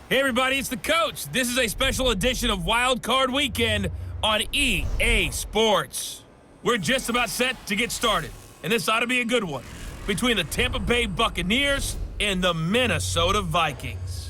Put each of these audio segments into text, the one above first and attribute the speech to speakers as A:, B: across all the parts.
A: Hey everybody, it's the coach. This is a special edition of Wild Card Weekend on EA Sports. We're just about set to get started, and this ought to be a good one, between the Tampa Bay Buccaneers and the Minnesota Vikings.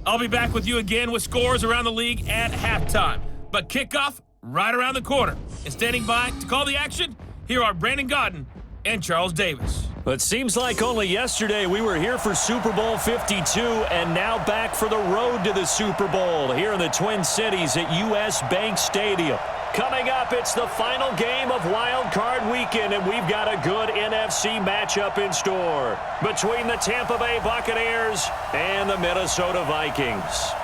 A: I'll be back with you again with scores around the league at halftime, but kickoff right around the corner. And standing by to call the action, here are Brandon Godden and Charles Davis.
B: It seems like only yesterday we were here for Super Bowl 52 and now back for the road to the Super Bowl here in the Twin Cities at US Bank Stadium. Coming up, it's the final game of Wild Card Weekend, and we've got a good NFC matchup in store between the Tampa Bay Buccaneers and the Minnesota Vikings.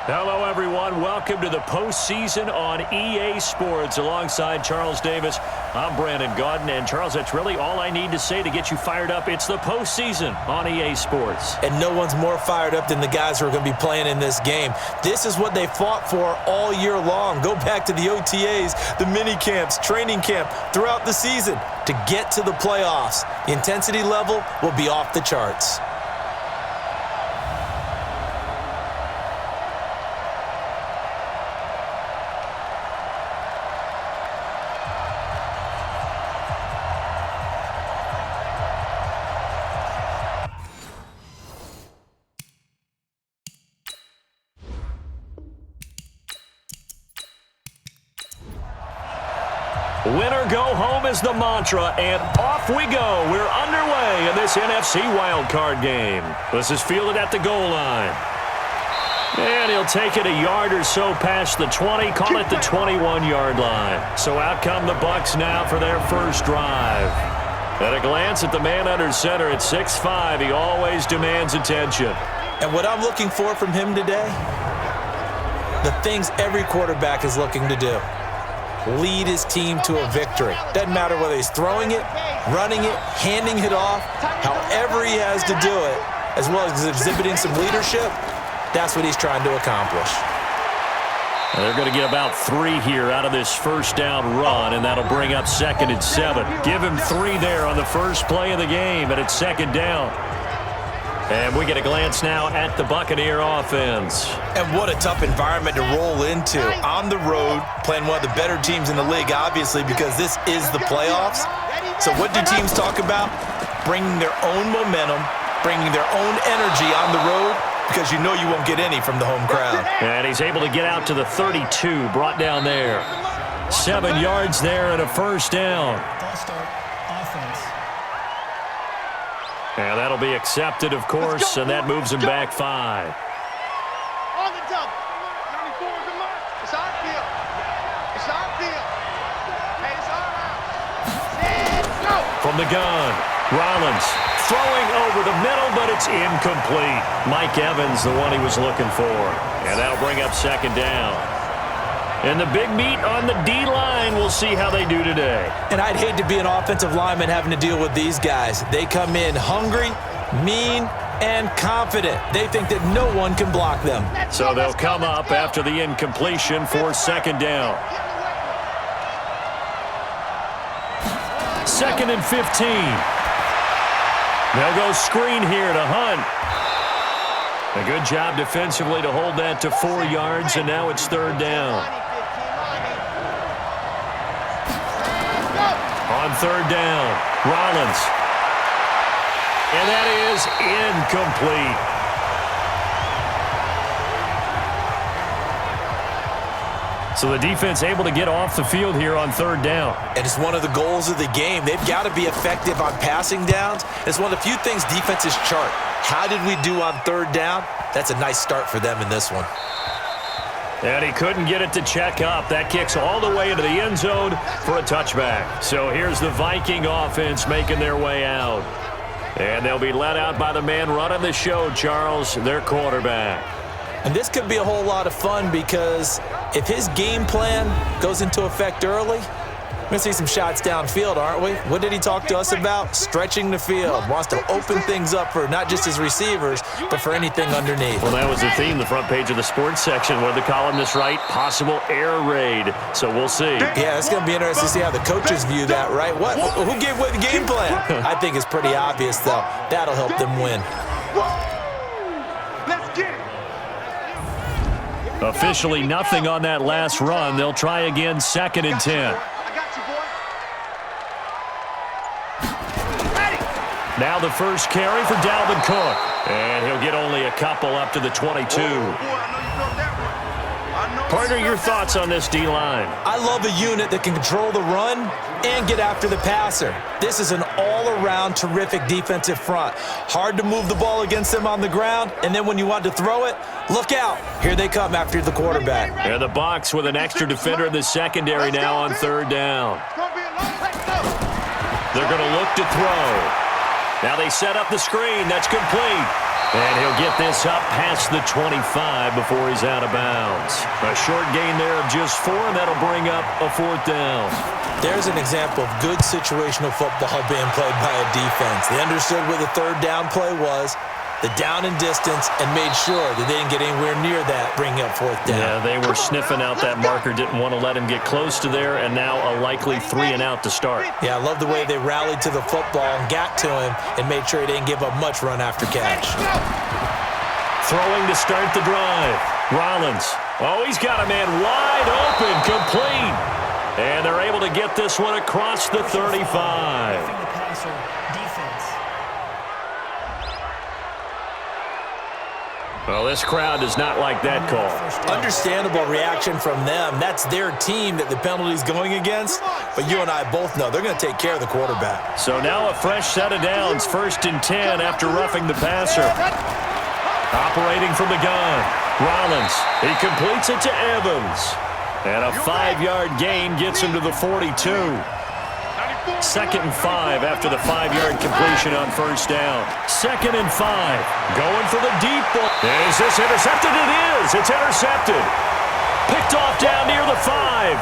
B: Hello, everyone. Welcome to the postseason on EA Sports. Alongside Charles Davis, I'm Brandon Godden. And, Charles, that's really all I need to say to get you fired up. It's the postseason on EA Sports.
C: And no one's more fired up than the guys who are going to be playing in this game. This is what they fought for all year long. Go back to the OTAs, the mini camps, training camp, throughout the season to get to the playoffs. The intensity level will be off the charts.
B: Winner go home is the mantra, and off we go. We're underway in this NFC wildcard game. This is fielded at the goal line. And he'll take it a yard or so past the 20, call it the 21-yard line. So out come the Bucs now for their first drive. At a glance at the man under center at 6'5", he always demands attention.
C: And what I'm looking for from him today, the things every quarterback is looking to do. Lead his team to a victory. Doesn't matter whether he's throwing it, running it, handing it off, however he has to do it, as well as exhibiting some leadership, that's what he's trying to accomplish.
B: And they're going to get about 3 here out of this first down run, and that'll bring up 2nd and 7. Give him 3 there on the first play of the game, and it's 2nd down. And we get a glance now at the Buccaneer offense.
C: And what a tough environment to roll into. On the road, playing one of the better teams in the league, obviously, because this is the playoffs. So what do teams talk about? Bringing their own momentum, bringing their own energy on the road, because you know you won't get any from the home crowd.
B: And he's able to get out to the 32, brought down there. 7 yards there and a first down. And that'll be accepted, of course, and that moves him back 5.
D: On the double. 94 is the mark. It's our field. It's our field. Hey, it's all right. Let's go.
B: From the gun, Rollins throwing over the middle, but it's incomplete. Mike Evans, the one he was looking for. And that'll bring up 2nd down. And the big meat on the D-line, we'll see how they do today.
C: And I'd hate to be an offensive lineman having to deal with these guys. They come in hungry, mean, and confident. They think that no one can block them.
B: So they'll come up after the incompletion for 2nd down. 2nd and 15. They'll go screen here to Hunt. A good job defensively to hold that to 4 yards, and now it's 3rd down. On 3rd down, Rollins. And that is incomplete. So the defense able to get off the field here on 3rd down.
C: And it's one of the goals of the game. They've got to be effective on passing downs. It's one of the few things defenses chart. How did we do on 3rd down? That's a nice start for them in this one.
B: And he couldn't get it to check up. That kicks all the way into the end zone for a touchback. So here's the Viking offense making their way out. And they'll be let out by the man running the show, Charles, their quarterback.
C: And this could be a whole lot of fun because if his game plan goes into effect early, we're going to see some shots downfield, aren't we? What did he talk to us about? Stretching the field. Wants to open things up for not just his receivers, but for anything underneath.
B: Well, that was the theme, the front page of the sports section. What did the columnists write? Possible air raid. So we'll see.
C: Yeah, it's going to be interesting to see how the coaches view that, right? Who gave away the game plan? I think it's pretty obvious, though. That'll help them win.
B: Officially nothing on that last run. They'll try again, 2nd and 10. Now the first carry for Dalvin Cook. And he'll get only a couple up to the 22. Partner, your thoughts on this D-line?
C: I love a unit that can control the run and get after the passer. This is an all-around terrific defensive front. Hard to move the ball against them on the ground, and then when you want to throw it, look out. Here they come after the quarterback.
B: And the Bucs with an extra defender in the secondary now on 3rd down. They're going to look to throw. Now they set up the screen. That's complete. And he'll get this up past the 25 before he's out of bounds. A short gain there of just 4, and that'll bring up a 4th down.
C: There's an example of good situational football being played by a defense. They understood where the 3rd down play was, the down and distance, and made sure that they didn't get anywhere near that, bringing up 4th down.
B: Yeah, they were sniffing out that marker, didn't want to let him get close to there, and now a likely 3 and out to start.
C: Yeah, I love the way they rallied to the football and got to him and made sure he didn't give up much run after catch.
B: Throwing to start the drive. Rollins. Oh, he's got a man wide open, complete. And they're able to get this one across the 35. Well, this crowd does not like that call.
C: Understandable reaction from them. That's their team that the penalty's going against. But you and I both know they're going to take care of the quarterback.
B: So now a fresh set of downs, 1st and 10 after roughing the passer. Operating from the gun. Rollins. He completes it to Evans. And a 5-yard gain gets him to the 42. 2nd and 5 after the 5-yard completion on 1st down. 2nd and 5. Going for the deep ball. Is this intercepted? It is. It's intercepted. Picked off down near the 5.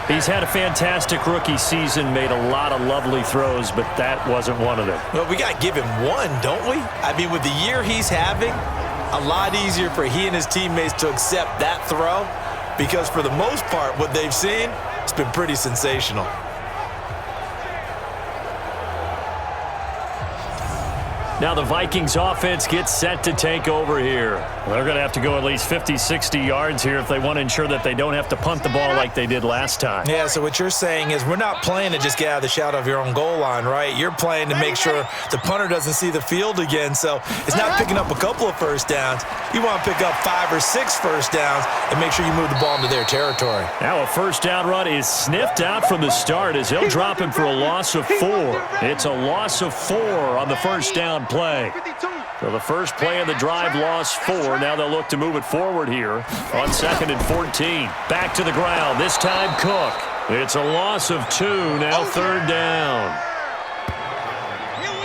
B: He's had a fantastic rookie season, made a lot of lovely throws, but that wasn't one of them.
C: Well, we got to give him one, don't we? I mean, with the year he's having, a lot easier for he and his teammates to accept that throw because for the most part, what they've seen, it's been pretty sensational.
B: Now the Vikings offense gets set to take over here. They're going to have to go at least 50, 60 yards here if they want to ensure that they don't have to punt the ball like they did last time.
C: Yeah, so what you're saying is we're not playing to just get out of the shadow of your own goal line, right? You're playing to make sure the punter doesn't see the field again. So it's not picking up a couple of 1st downs. You want to pick up 5 or 6 1st downs and make sure you move the ball into their territory.
B: Now a 1st down run is sniffed out from the start as he'll drop him for a loss of 4. It's a loss of 4 on the 1st down play. So the first play of the drive lost 4. Now they'll look to move it forward here on 2nd and 14. Back to the ground. This time Cook. It's a loss of 2. Now 3rd down.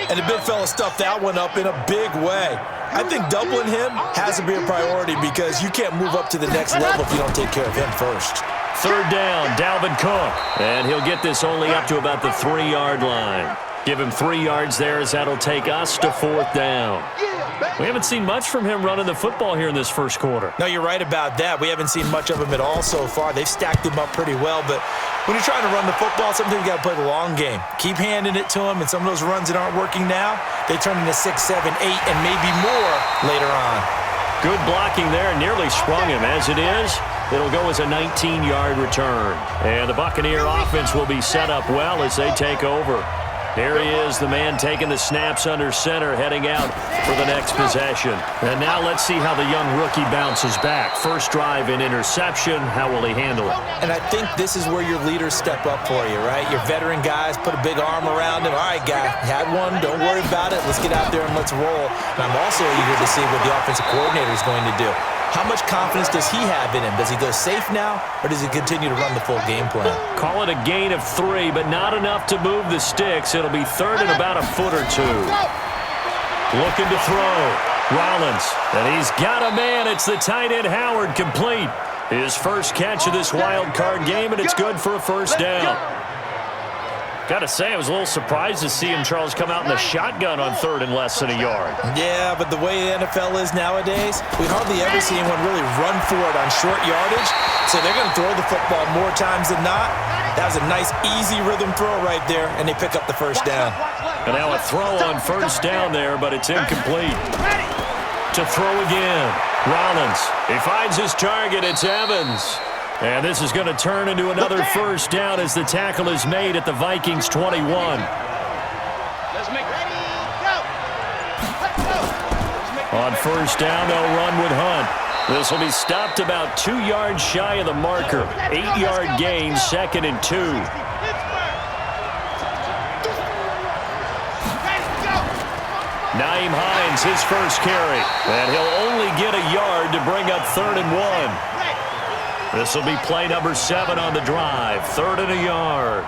C: And the big fella stuffed that one up in a big way. I think doubling him has to be a priority because you can't move up to the next level if you don't take care of him first.
B: 3rd down, Dalvin Cook. And he'll get this only up to about the 3-yard line. Give him 3 yards there as that'll take us to 4th down. We haven't seen much from him running the football here in this first quarter.
C: No, you're right about that. We haven't seen much of him at all so far. They've stacked him up pretty well, but when you're trying to run the football, sometimes you got to play the long game. Keep handing it to him, and some of those runs that aren't working now, they turn into 6, 7, 8, and maybe more later on.
B: Good blocking there, nearly sprung him. As it is, it'll go as a 19-yard return. And the Buccaneer offense will be set up well as they take over. Here he is, the man taking the snaps under center, heading out for the next possession. And now let's see how the young rookie bounces back. First drive and interception. How will he handle it?
C: And I think this is where your leaders step up for you, right? Your veteran guys put a big arm around him. All right, guy, had one. Don't worry about it. Let's get out there and let's roll. And I'm also eager to see what the offensive coordinator is going to do. How much confidence does he have in him? Does he go safe now, or does he continue to run the full game plan?
B: Call it a gain of 3, but not enough to move the sticks. It'll be 3rd and about a foot or 2. Looking to throw. Rollins. And he's got a man. It's the tight end Howard, complete. His first catch of this wild card game, and it's good for a 1st down. Got to say, I was a little surprised to see him, Charles, come out in the shotgun on 3rd and less than a yard.
C: Yeah, but the way the NFL is nowadays, we hardly ever see anyone really run for it on short yardage. So they're going to throw the football more times than not. That was a nice, easy rhythm throw right there, and they pick up the 1st down.
B: And now a throw on 1st down there, but it's incomplete. to throw again. Rollins, he finds his target. It's Evans. And this is going to turn into another first down as the tackle is made at the Vikings 21.
D: Let's make ready, go. Let's go.
B: On first down, they'll run with Hunt. This will be stopped about 2 yards shy of the marker. 8-yard gain, 2nd and 2. Nyheim Hines, his first carry. And he'll only get a yard to bring up 3rd and 1. This will be play number 7 on the drive. 3rd and a yard.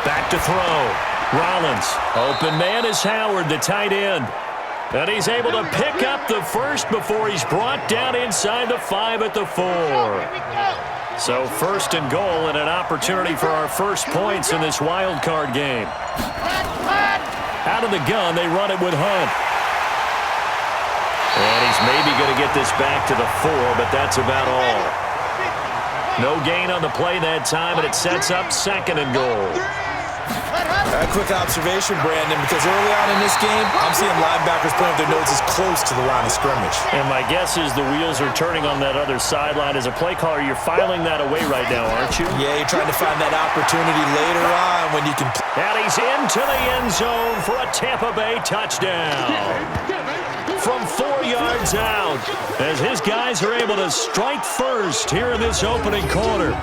B: Back to throw. Rollins. Open man is Howard, the tight end. And he's able to pick up the first before he's brought down inside the 5 at the 4. So 1st and goal and an opportunity for our first points in this wild card game. Out of the gun, they run it with Hunt. And he's maybe going to get this back to the 4, but that's about all. No gain on the play that time, and it sets up 2nd and goal.
C: A quick observation, Brandon, because early on in this game, I'm seeing linebackers playing with their noses close to the line of scrimmage.
B: And my guess is the wheels are turning on that other sideline. As a play caller, you're filing that away right now, aren't you?
C: Yeah, you're trying to find that opportunity later on when you can.
B: And he's into the end zone for a Tampa Bay touchdown. From 4 yards out, as his guys are able to strike first here in this opening quarter.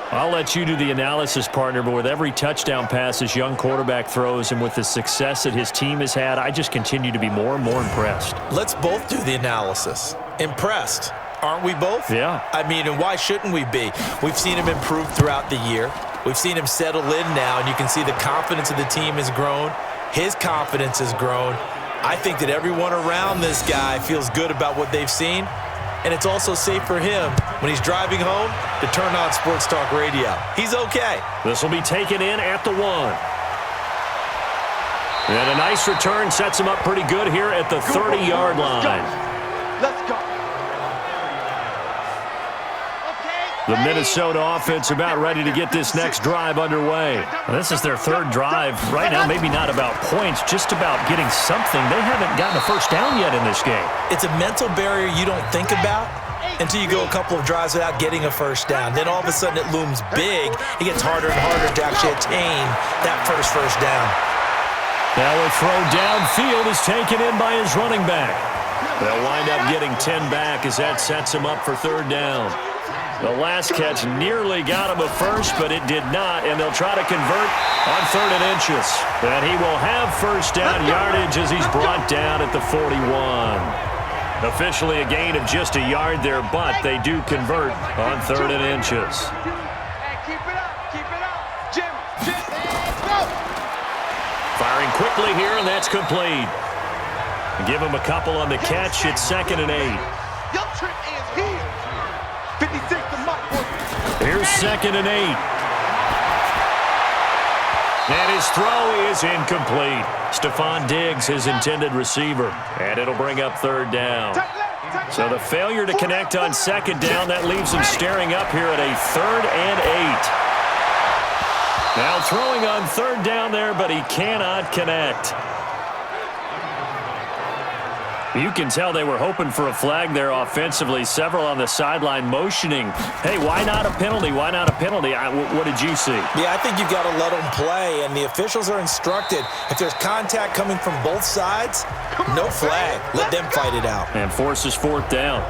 B: I'll let you do the analysis, partner, but with every touchdown pass this young quarterback throws and with the success that his team has had, I just continue to be more and more impressed.
C: Let's both do the analysis. Impressed, aren't we both?
B: Yeah.
C: I mean, and why shouldn't we be? We've seen him improve throughout the year. We've seen him settle in now, and you can see the confidence of the team has grown. His confidence has grown. I think that everyone around this guy feels good about what they've seen, and it's also safe for him when he's driving home to turn on Sports Talk Radio. He's okay.
B: This will be taken in at the 1. And a nice return sets him up pretty good here at the 30-yard line.
D: Let's go.
B: The Minnesota offense about ready to get this next drive underway. Well, this is their 3rd drive. Right now, maybe not about points, just about getting something. They haven't gotten a first down yet in this game.
C: It's a mental barrier you don't think about until you go a couple of drives without getting a first down. Then all of a sudden it looms big. It gets harder and harder to actually attain that first down.
B: Now a throw downfield is taken in by his running back. They'll wind up getting 10 back as that sets him up for 3rd down. The last catch nearly got him a first, but it did not, and they'll try to convert on 3rd and inches. And he will have first down yardage as he's brought down at the 41. Officially a gain of just a yard there, but they do convert on 3rd and inches.
D: Hey, keep it up, Jim, go!
B: Firing quickly here, and that's complete. Give him a couple on the catch. It's 2nd and 8.
D: Your trick is here. 56 to Mike.
B: Here's 2nd and 8. And his throw is incomplete. Stephon Diggs, his intended receiver. And it'll bring up 3rd down. So the failure to connect on 2nd down, that leaves him staring up here at a 3rd and 8. Now throwing on 3rd down there, but he cannot connect. You can tell they were hoping for a flag there offensively. Several on the sideline motioning. Hey, why not a penalty? Why not a penalty? What did you see?
C: Yeah, I think you've got to let them play, and the officials are instructed. If there's contact coming from both sides, no flag. Let them fight it out.
B: And forces 4th down.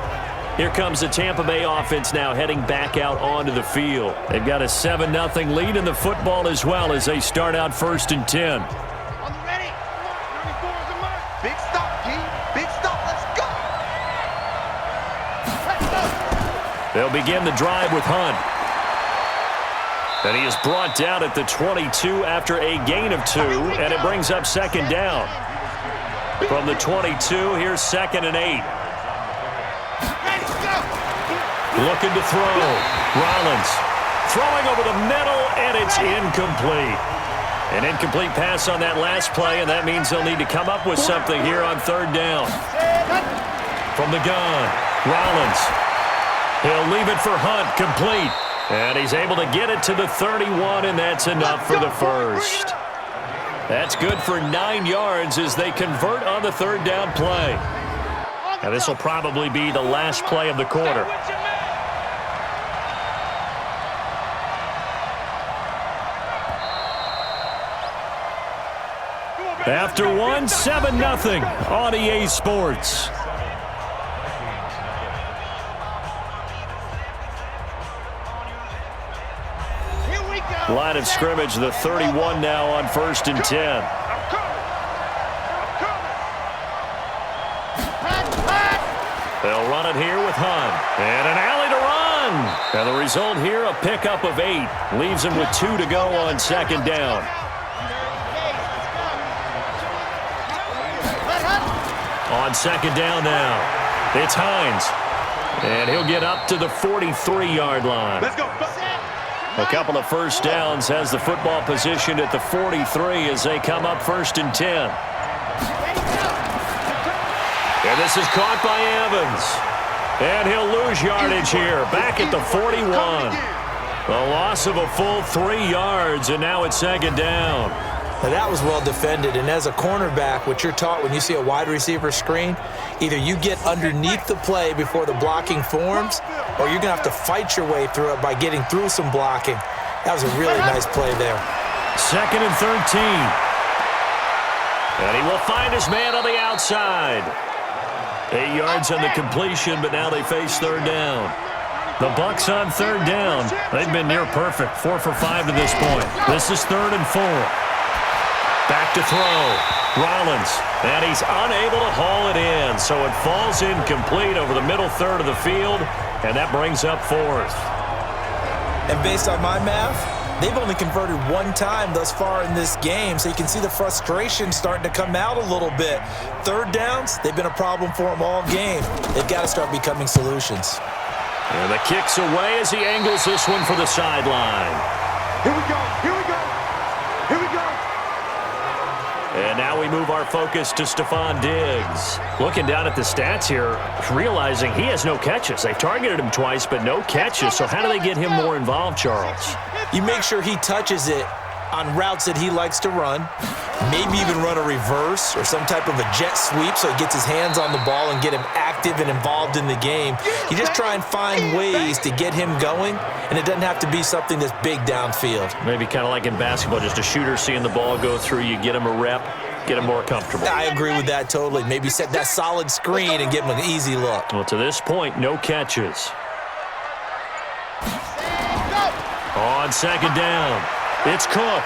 B: Here comes the Tampa Bay offense now heading back out onto the field. They've got a 7-0 lead in the football as well as they start out 1st and 10.
D: Big stop, G. Big stop. Let's go.
B: They'll begin the drive with Hunt. And he is brought down at the 22 after a gain of 2, and it brings up 2nd down. From the 22, here's 2nd and 8. Looking to throw. Rollins throwing over the middle, and it's incomplete. An incomplete pass on that last play, and that means they'll need to come up with something here on 3rd down. From the gun, Rollins. He'll leave it for Hunt, complete. And he's able to get it to the 31, and that's enough for the first. That's good for 9 yards as they convert on the third down play. And this will probably be the last play of the quarter. After one, 7-0 on EA Sports. Line of scrimmage, the 31 now on 1st and 10. They'll run it here with Hunt. And an alley to run. And the result here, a pickup of 8. Leaves him with 2 to go on 2nd down. On 2nd down now, it's Hines. And he'll get up to the 43-yard line.
D: Let's go.
B: A couple of first downs, has the football positioned at the 43 as they come up 1st and 10. And this is caught by Evans. And he'll lose yardage here, back at the 41. A loss of a full 3 yards, and now it's 2nd down.
C: Now that was well defended, and as a cornerback, what you're taught when you see a wide receiver screen, either you get underneath the play before the blocking forms, or you're going to have to fight your way through it by getting through some blocking. That was a really nice play there.
B: 2nd and 13. And he will find his man on the outside. 8 yards on the completion, but now they face 3rd down. The Bucs on 3rd down. They've been near perfect, 4 for 5 to this point. This is 3rd and 4. Back to throw. Rollins. And he's unable to haul it in, so it falls incomplete over the middle third of the field, and that brings up 4th.
C: And based on my math, they've only converted 1 time thus far in this game, so you can see the frustration starting to come out a little bit. 3rd downs, they've been a problem for them all game. They've got to start becoming solutions.
B: And the kick's away as he angles this one for the sideline.
D: Here we go. Here we go. Here we go.
B: And now we move our focus to Stephon Diggs. Looking down at the stats here, realizing he has no catches. They've targeted him twice, but no catches. So how do they get him more involved, Charles?
C: You make sure he touches it on routes that he likes to run, maybe even run a reverse or some type of a jet sweep so he gets his hands on the ball and get him active and involved in the game. You just try and find ways to get him going, and it doesn't have to be something that's big downfield.
B: Maybe kind of like in basketball, just a shooter seeing the ball go through, you get him a rep, get him more comfortable.
C: I agree with that totally. Maybe set that solid screen and give him an easy look.
B: Well, to this point, no catches. On 2nd down, it's Cook.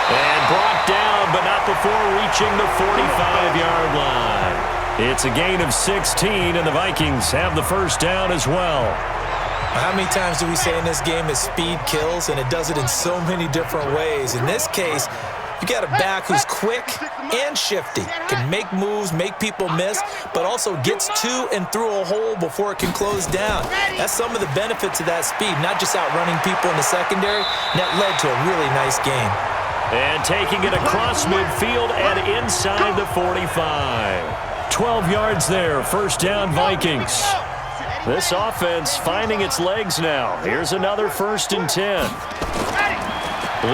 B: And brought down, but not before reaching the 45-yard line. It's a gain of 16, and the Vikings have the 1st down as well.
C: How many times do we say in this game that speed kills, and it does it in so many different ways? In this case, you got a back who's quick and shifty, can make moves, make people miss, but also gets to and through a hole before it can close down. That's some of the benefits of that speed, not just outrunning people in the secondary, and that led to a really nice game.
B: And taking it across midfield and inside the 45. 12 yards there, 1st down Vikings. This offense finding its legs now. Here's another 1st and 10.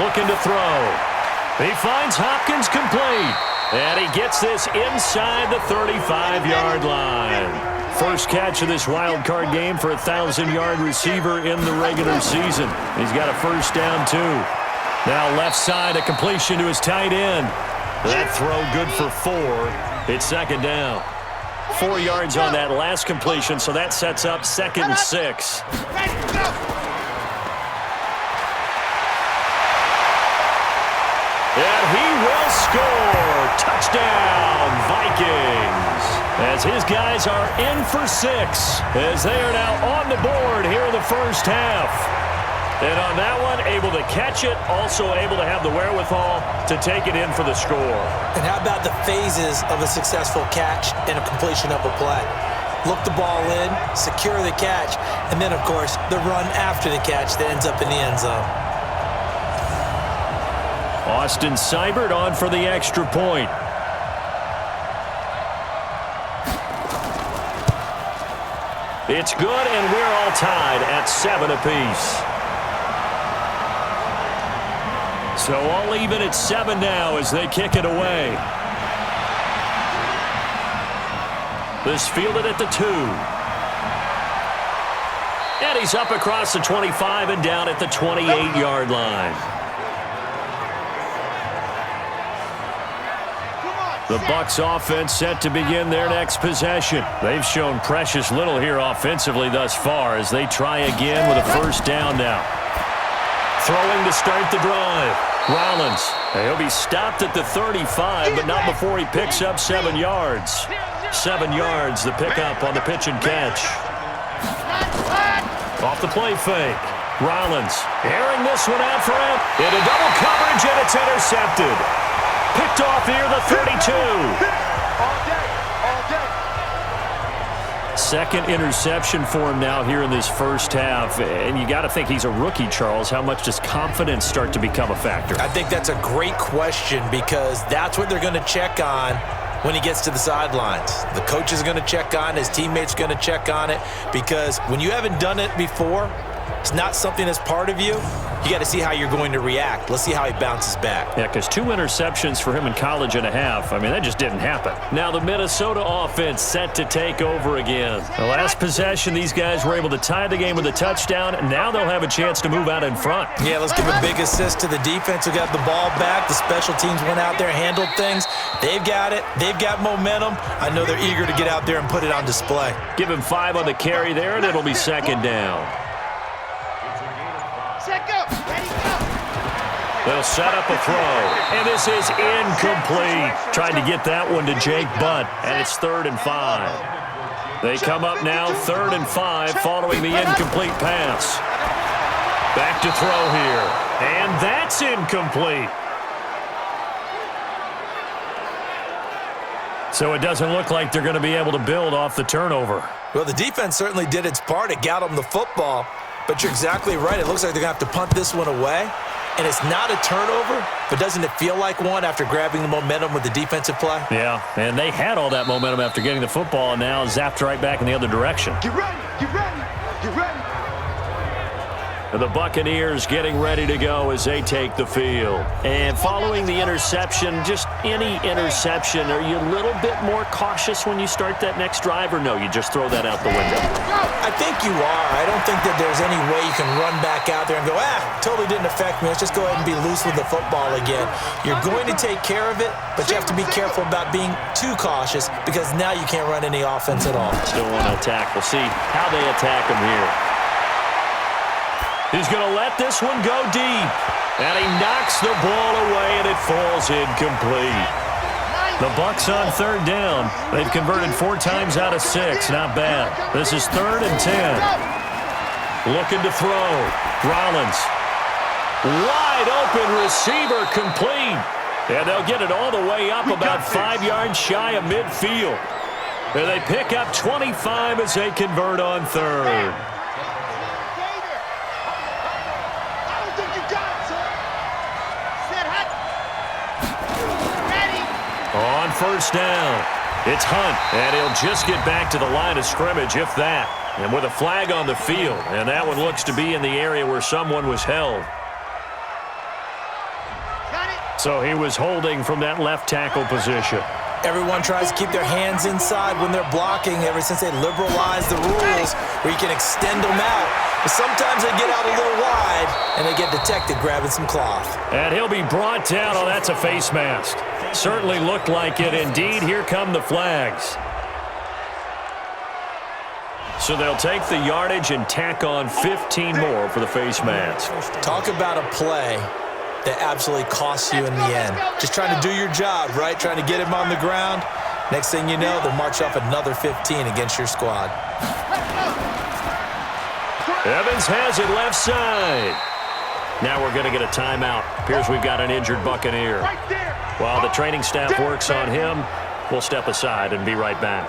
B: Looking to throw. He finds Hopkins complete. And he gets this inside the 35-yard line. First catch of this wild card game for a 1,000-yard receiver in the regular season. He's got a 1st down, too. Now left side, a completion to his tight end. That throw good for 4. It's 2nd down. 4 yards on that last completion, so that sets up 2nd and 6. And he will score. Touchdown, Vikings. As his guys are in for 6, as they are now on the board here in the 1st half. And on that one, able to catch it, also able to have the wherewithal to take it in for the score.
C: And how about the phases of a successful catch and a completion of a play? Look the ball in, secure the catch, and then, of course, the run after the catch that ends up in the end zone.
B: Austin Seibert on for the extra point. It's good, and we're all tied at 7 apiece. So all even at 7 now as they kick it away. This fielded at the 2. And he's up across the 25 and down at the 28-yard line. The Bucs offense set to begin their next possession. They've shown precious little here offensively thus far as they try again with a first down now. Throwing to start the drive. Rollins. He'll be stopped at the 35, but not before he picks up 7 yards. 7 yards, the pickup on the pitch and catch. Off the play fake. Rollins airing this one out for him. Into double coverage, and it's intercepted. Picked off here, the 32. Second interception for him now here in this first half. And you got to think he's a rookie, Charles. How much does confidence start to become a factor?
C: I think that's a great question because that's what they're going to check on when he gets to the sidelines. The coach is going to check on, his teammates are going to check on it because when you haven't done it before, it's not something that's part of you. You got to see how you're going to react. Let's see how he bounces back.
B: Yeah, because 2 interceptions for him in college and a half. I mean, that just didn't happen. Now the Minnesota offense set to take over again. The last possession, these guys were able to tie the game with a touchdown, and now they'll have a chance to move out in front.
C: Yeah, let's give a big assist to the defense who got the ball back. The special teams went out there, handled things. They've got it. They've got momentum. I know they're eager to get out there and put it on display.
B: Give him 5 on the carry there, and it'll be second down. They'll set up a throw, and this is incomplete. Tried to get that one to Jake Butt, and it's 3rd and 5. They come up now 3rd and 5 following the incomplete pass. Back to throw here, and that's incomplete. So it doesn't look like they're going to be able to build off the turnover.
C: Well, the defense certainly did its part. It got them the football, but you're exactly right. It looks like they're going to have to punt this one away. And it's not a turnover, but doesn't it feel like one after grabbing the momentum with the defensive play?
B: Yeah, and they had all that momentum after getting the football and now zapped right back in the other direction.
D: Get ready, get ready, get ready.
B: And the Buccaneers getting ready to go as they take the field. And following the interception, just any interception, are you a little bit more cautious when you start that next drive, or no, you just throw that out the window?
C: I think you are. I don't think that there's any way you can run back out there and go, totally didn't affect me. Let's just go ahead and be loose with the football again. You're going to take care of it, but you have to be careful about being too cautious because now you can't run any offense at all.
B: Still want to attack. We'll see how they attack him here. He's going to let this one go deep. And he knocks the ball away, and it falls incomplete. The Bucs on 3rd down. They've converted 4 times out of 6. Not bad. This is 3rd and 10. Looking to throw. Rollins. Wide open receiver complete. And they'll get it all the way up about 5 yards shy of midfield. And they pick up 25 as they convert on 3rd. On first down, it's Hunt, and he'll just get back to the line of scrimmage, if that. And with a flag on the field, and that one looks to be in the area where someone was held. So he was holding from that left tackle position.
C: Everyone tries to keep their hands inside when they're blocking ever since they liberalized the rules where you can extend them out. But sometimes they get out a little wide, and they get detected grabbing some cloth.
B: And he'll be brought down. Oh, that's a face mask. Certainly looked like it. Indeed, here come the flags. So they'll take the yardage and tack on 15 more for the face mask.
C: Talk about a play that absolutely costs you in the end. Just trying to do your job, right? Trying to get him on the ground. Next thing you know, they'll march off another 15 against your squad.
B: Evans has it left side. Now we're going to get a timeout. Appears we've got an injured Buccaneer. While the training staff works on him, we'll step aside and be right back.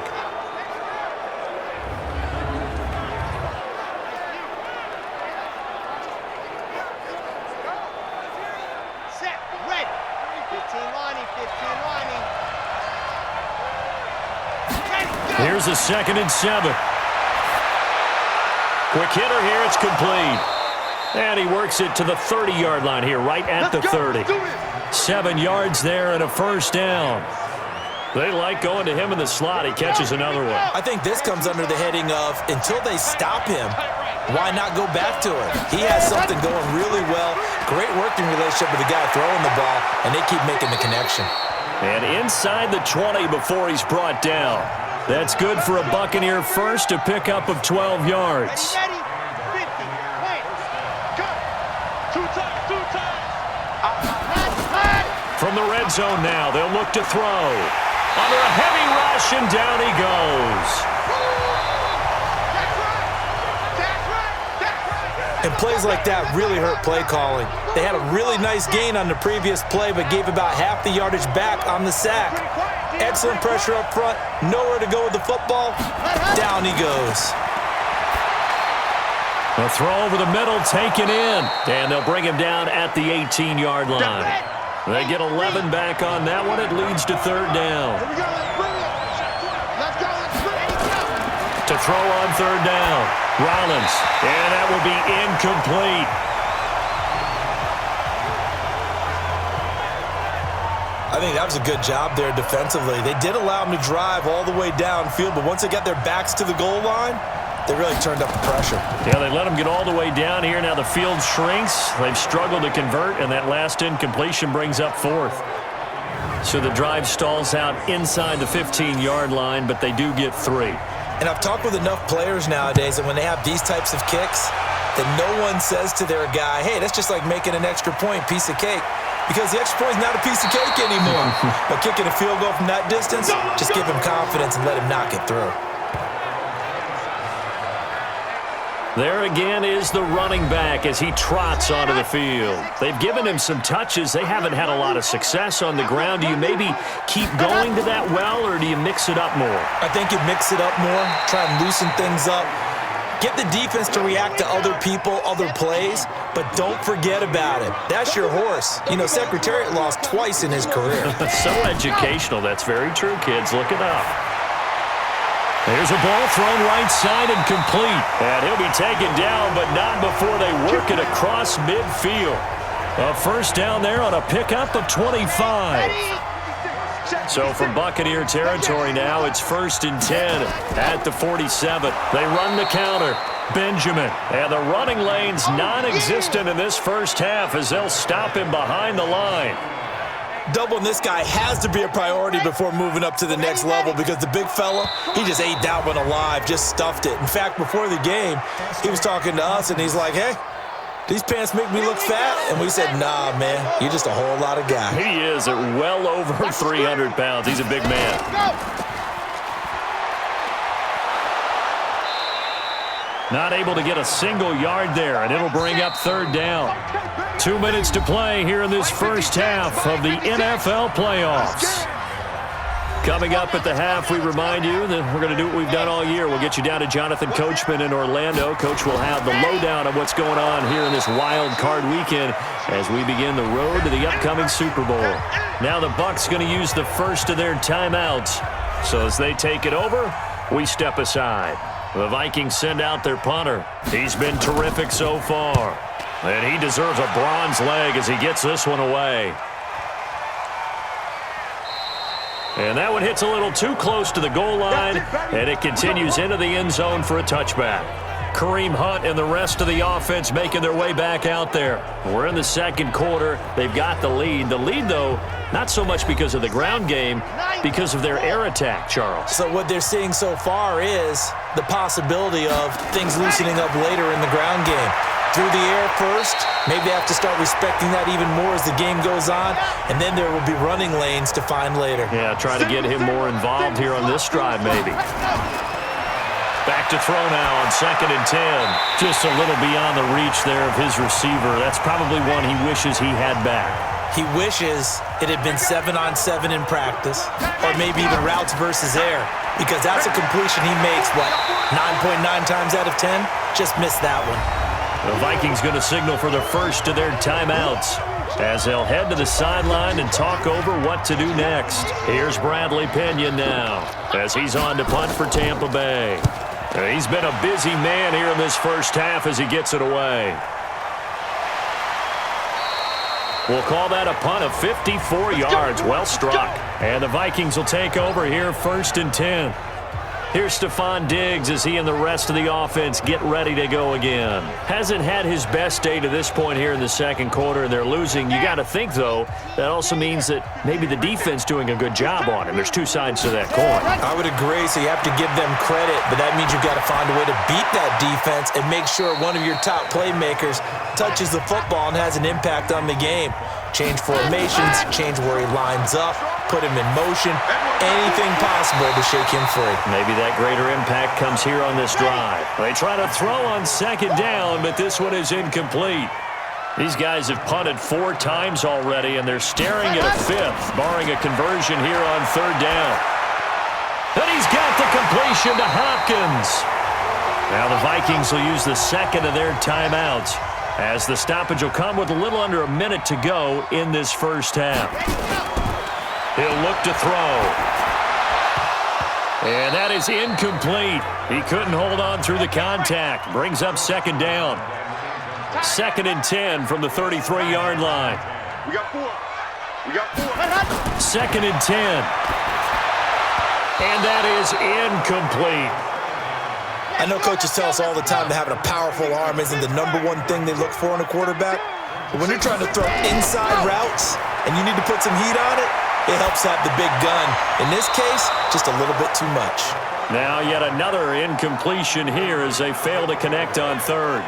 D: Set, ready. 15 lining, 15 lining. Ready, go.
B: Here's a 2nd and 7. Quick hitter here, it's complete. And he works it to the 30-yard line here, right at the 30. 7 yards there and a first down. They like going to him in the slot. He catches another one.
C: I think this comes under the heading of until they stop him, why not go back to him? He has something going really well. Great working relationship with the guy throwing the ball, and they keep making the connection.
B: And inside the 20 before he's brought down. That's good for a Buccaneer first, a pickup of 12 yards. From the red zone now, they'll look to throw. Under a heavy rush, and down he goes.
C: And plays like that really hurt play calling. They had a really nice gain on the previous play, but gave about half the yardage back on the sack. Excellent pressure up front, nowhere to go with the football. Down he goes.
B: A throw over the middle, taken in. And they'll bring him down at the 18-yard line. They get 11 back on that one. It leads to third down. To throw on third down. Rollins. And that will be incomplete.
C: I think that was a good job there defensively. They did allow him to drive all the way downfield, but once they got their backs to the goal line, they really turned up the pressure.
B: Yeah, they let him get all the way down here. Now the field shrinks. They've struggled to convert, and that last incompletion brings up fourth. So the drive stalls out inside the 15-yard line, but they do get 3.
C: And I've talked with enough players nowadays that when they have these types of kicks, that no one says to their guy, hey, that's just like making an extra point, piece of cake. Because the extra point is not a piece of cake anymore. But kicking a field goal from that distance, just give him confidence and let him knock it through.
B: There again is the running back as he trots onto the field. They've given him some touches. They haven't had a lot of success on the ground. Do you maybe keep going to that well, or do you mix it up more?
C: I think you mix it up more, try and loosen things up. Get the defense to react to other people, other plays, but don't forget about it. That's your horse. You know, Secretariat lost twice in his career.
B: So educational. That's very true, kids. Look it up. There's a ball thrown right side and complete. And he'll be taken down, but not before they work it across midfield. A first down there on a pickup of 25. So from Buccaneer territory now, it's 1st and 10 at the 47. They run the counter. Benjamin. And the running lane's non-existent in this first half as they'll stop him behind the line.
C: Doubling this guy has to be a priority before moving up to the next level because the big fella, he just ate that one alive, just stuffed it. In fact, before the game, he was talking to us, and he's like, hey, these pants make me look fat? And we said, nah, man, you're just a whole lot of guy.
B: He is at well over 300 pounds. He's a big man. Not able to get a single yard there, and it'll bring up third down. 2 minutes to play here in this first half of the NFL playoffs. Coming up at the half, we remind you that we're going to do what we've done all year. We'll get you down to Jonathan Coachman in Orlando. Coach will have the lowdown of what's going on here in this wild card weekend as we begin the road to the upcoming Super Bowl. Now the Bucs going to use the first of their timeouts. So as they take it over, we step aside. The Vikings send out their punter. He's been terrific so far. And he deserves a bronze leg as he gets this one away. And that one hits a little too close to the goal line, and it continues into the end zone for a touchback. Kareem Hunt and the rest of the offense making their way back out there. We're in the second quarter. They've got the lead. The lead, though, not so much because of the ground game, because of their air attack, Charles.
C: So what they're seeing so far is the possibility of things loosening up later in the ground game. Through the air first, maybe they have to start respecting that even more as the game goes on, and then there will be running lanes to find later.
B: Yeah, try to get him more involved here on this drive, maybe. Back to throw now on 2nd and 10. Just a little beyond the reach there of his receiver. That's probably one he wishes he had back.
C: He wishes it had been 7-on-7 in practice, or maybe even routes versus air, because that's a completion he makes, 9.9 times out of 10? Just missed that one.
B: The Vikings going to signal for the first of their timeouts as they'll head to the sideline and talk over what to do next. Here's Bradley Pinion now as he's on to punt for Tampa Bay. He's been a busy man here in this first half as he gets it away. We'll call that a punt of 54 yards. Well struck. And the Vikings will take over here, 1st and 10. Here's Stephon Diggs as he and the rest of the offense get ready to go again. Hasn't had his best day to this point here in the second quarter, and they're losing. You got to think, though, that also means that maybe the defense doing a good job on him. There's two sides to that coin.
C: I would agree, so you have to give them credit, but that means you've got to find a way to beat that defense and make sure one of your top playmakers touches the football and has an impact on the game. Change formations, change where he lines up, put him in motion, anything possible to shake him free.
B: Maybe that greater impact comes here on this drive. They try to throw on 2nd down, but this one is incomplete. These guys have punted 4 times already, and they're staring at a 5th, barring a conversion here on 3rd down. And he's got the completion to Hopkins. Now the Vikings will use the 2nd of their timeouts, as the stoppage will come with a little under a minute to go in this first half. He'll look to throw. And that is incomplete. He couldn't hold on through the contact. Brings up 2nd down. 2nd and 10 from the 33-yard line.
D: We got 4. We got 4.
B: 2nd and 10. And that is incomplete.
C: I know coaches tell us all the time that having a powerful arm isn't the #1 thing they look for in a quarterback. But when you're trying to throw inside routes and you need to put some heat on it, it helps have the big gun. In this case, just a little bit too much.
B: Now yet another incompletion here as they fail to connect on 3rd.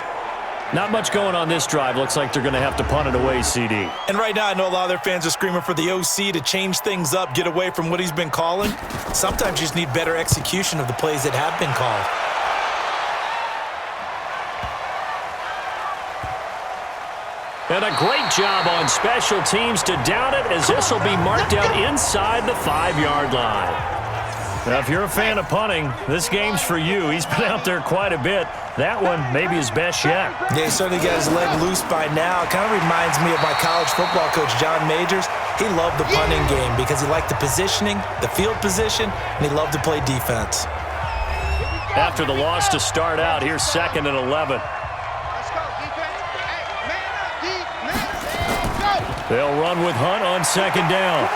B: Not much going on this drive. Looks like they're going to have to punt it away, CD.
C: And right now, I know a lot of their fans are screaming for the OC to change things up, get away from what he's been calling. Sometimes you just need better execution of the plays that have been called.
B: And a great job on special teams to down it, as this will be marked out inside the 5-yard line. Now, if you're a fan of punting, this game's for you. He's been out there quite a bit. That one, maybe his best yet.
C: Yeah, he certainly got his leg loose by now. It kind of reminds me of my college football coach, John Majors. He loved the punting game because he liked the positioning, the field position, and he loved to play defense.
B: After the loss to start out, here's 2nd and 11.
D: Let's go, defense. Hey, man up, defense. Go.
B: They'll run with Hunt on 2nd down.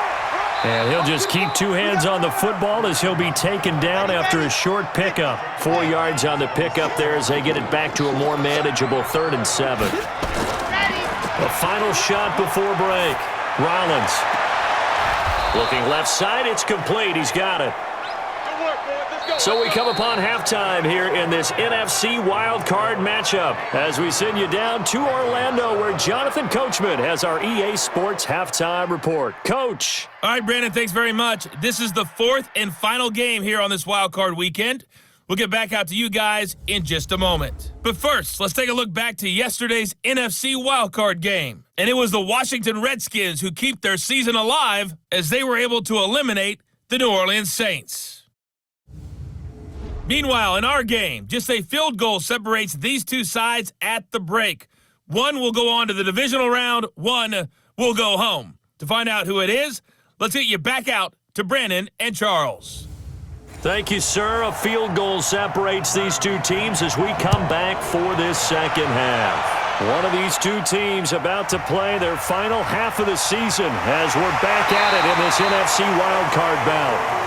B: And he'll just keep 2 hands on the football as he'll be taken down after a short pickup. 4 yards on the pickup there as they get it back to a more manageable 3rd and 7. The final shot before break. Rollins. Looking left side, it's complete. He's got it. So we come upon halftime here in this NFC wildcard matchup as we send you down to Orlando where Jonathan Coachman has our EA Sports halftime report. Coach.
A: All right, Brandon, thanks very much. This is the 4th and final game here on this wildcard weekend. We'll get back out to you guys in just a moment. But first, let's take a look back to yesterday's NFC wildcard game. And it was the Washington Redskins who keep their season alive as they were able to eliminate the New Orleans Saints. Meanwhile, in our game, just a field goal separates these two sides at the break. One will go on to the divisional round, one will go home. To find out who it is, let's get you back out to Brandon and Charles.
B: Thank you, sir. A field goal separates these two teams as we come back for this second half. One of these two teams about to play their final half of the season as we're back at it in this NFC wildcard bout.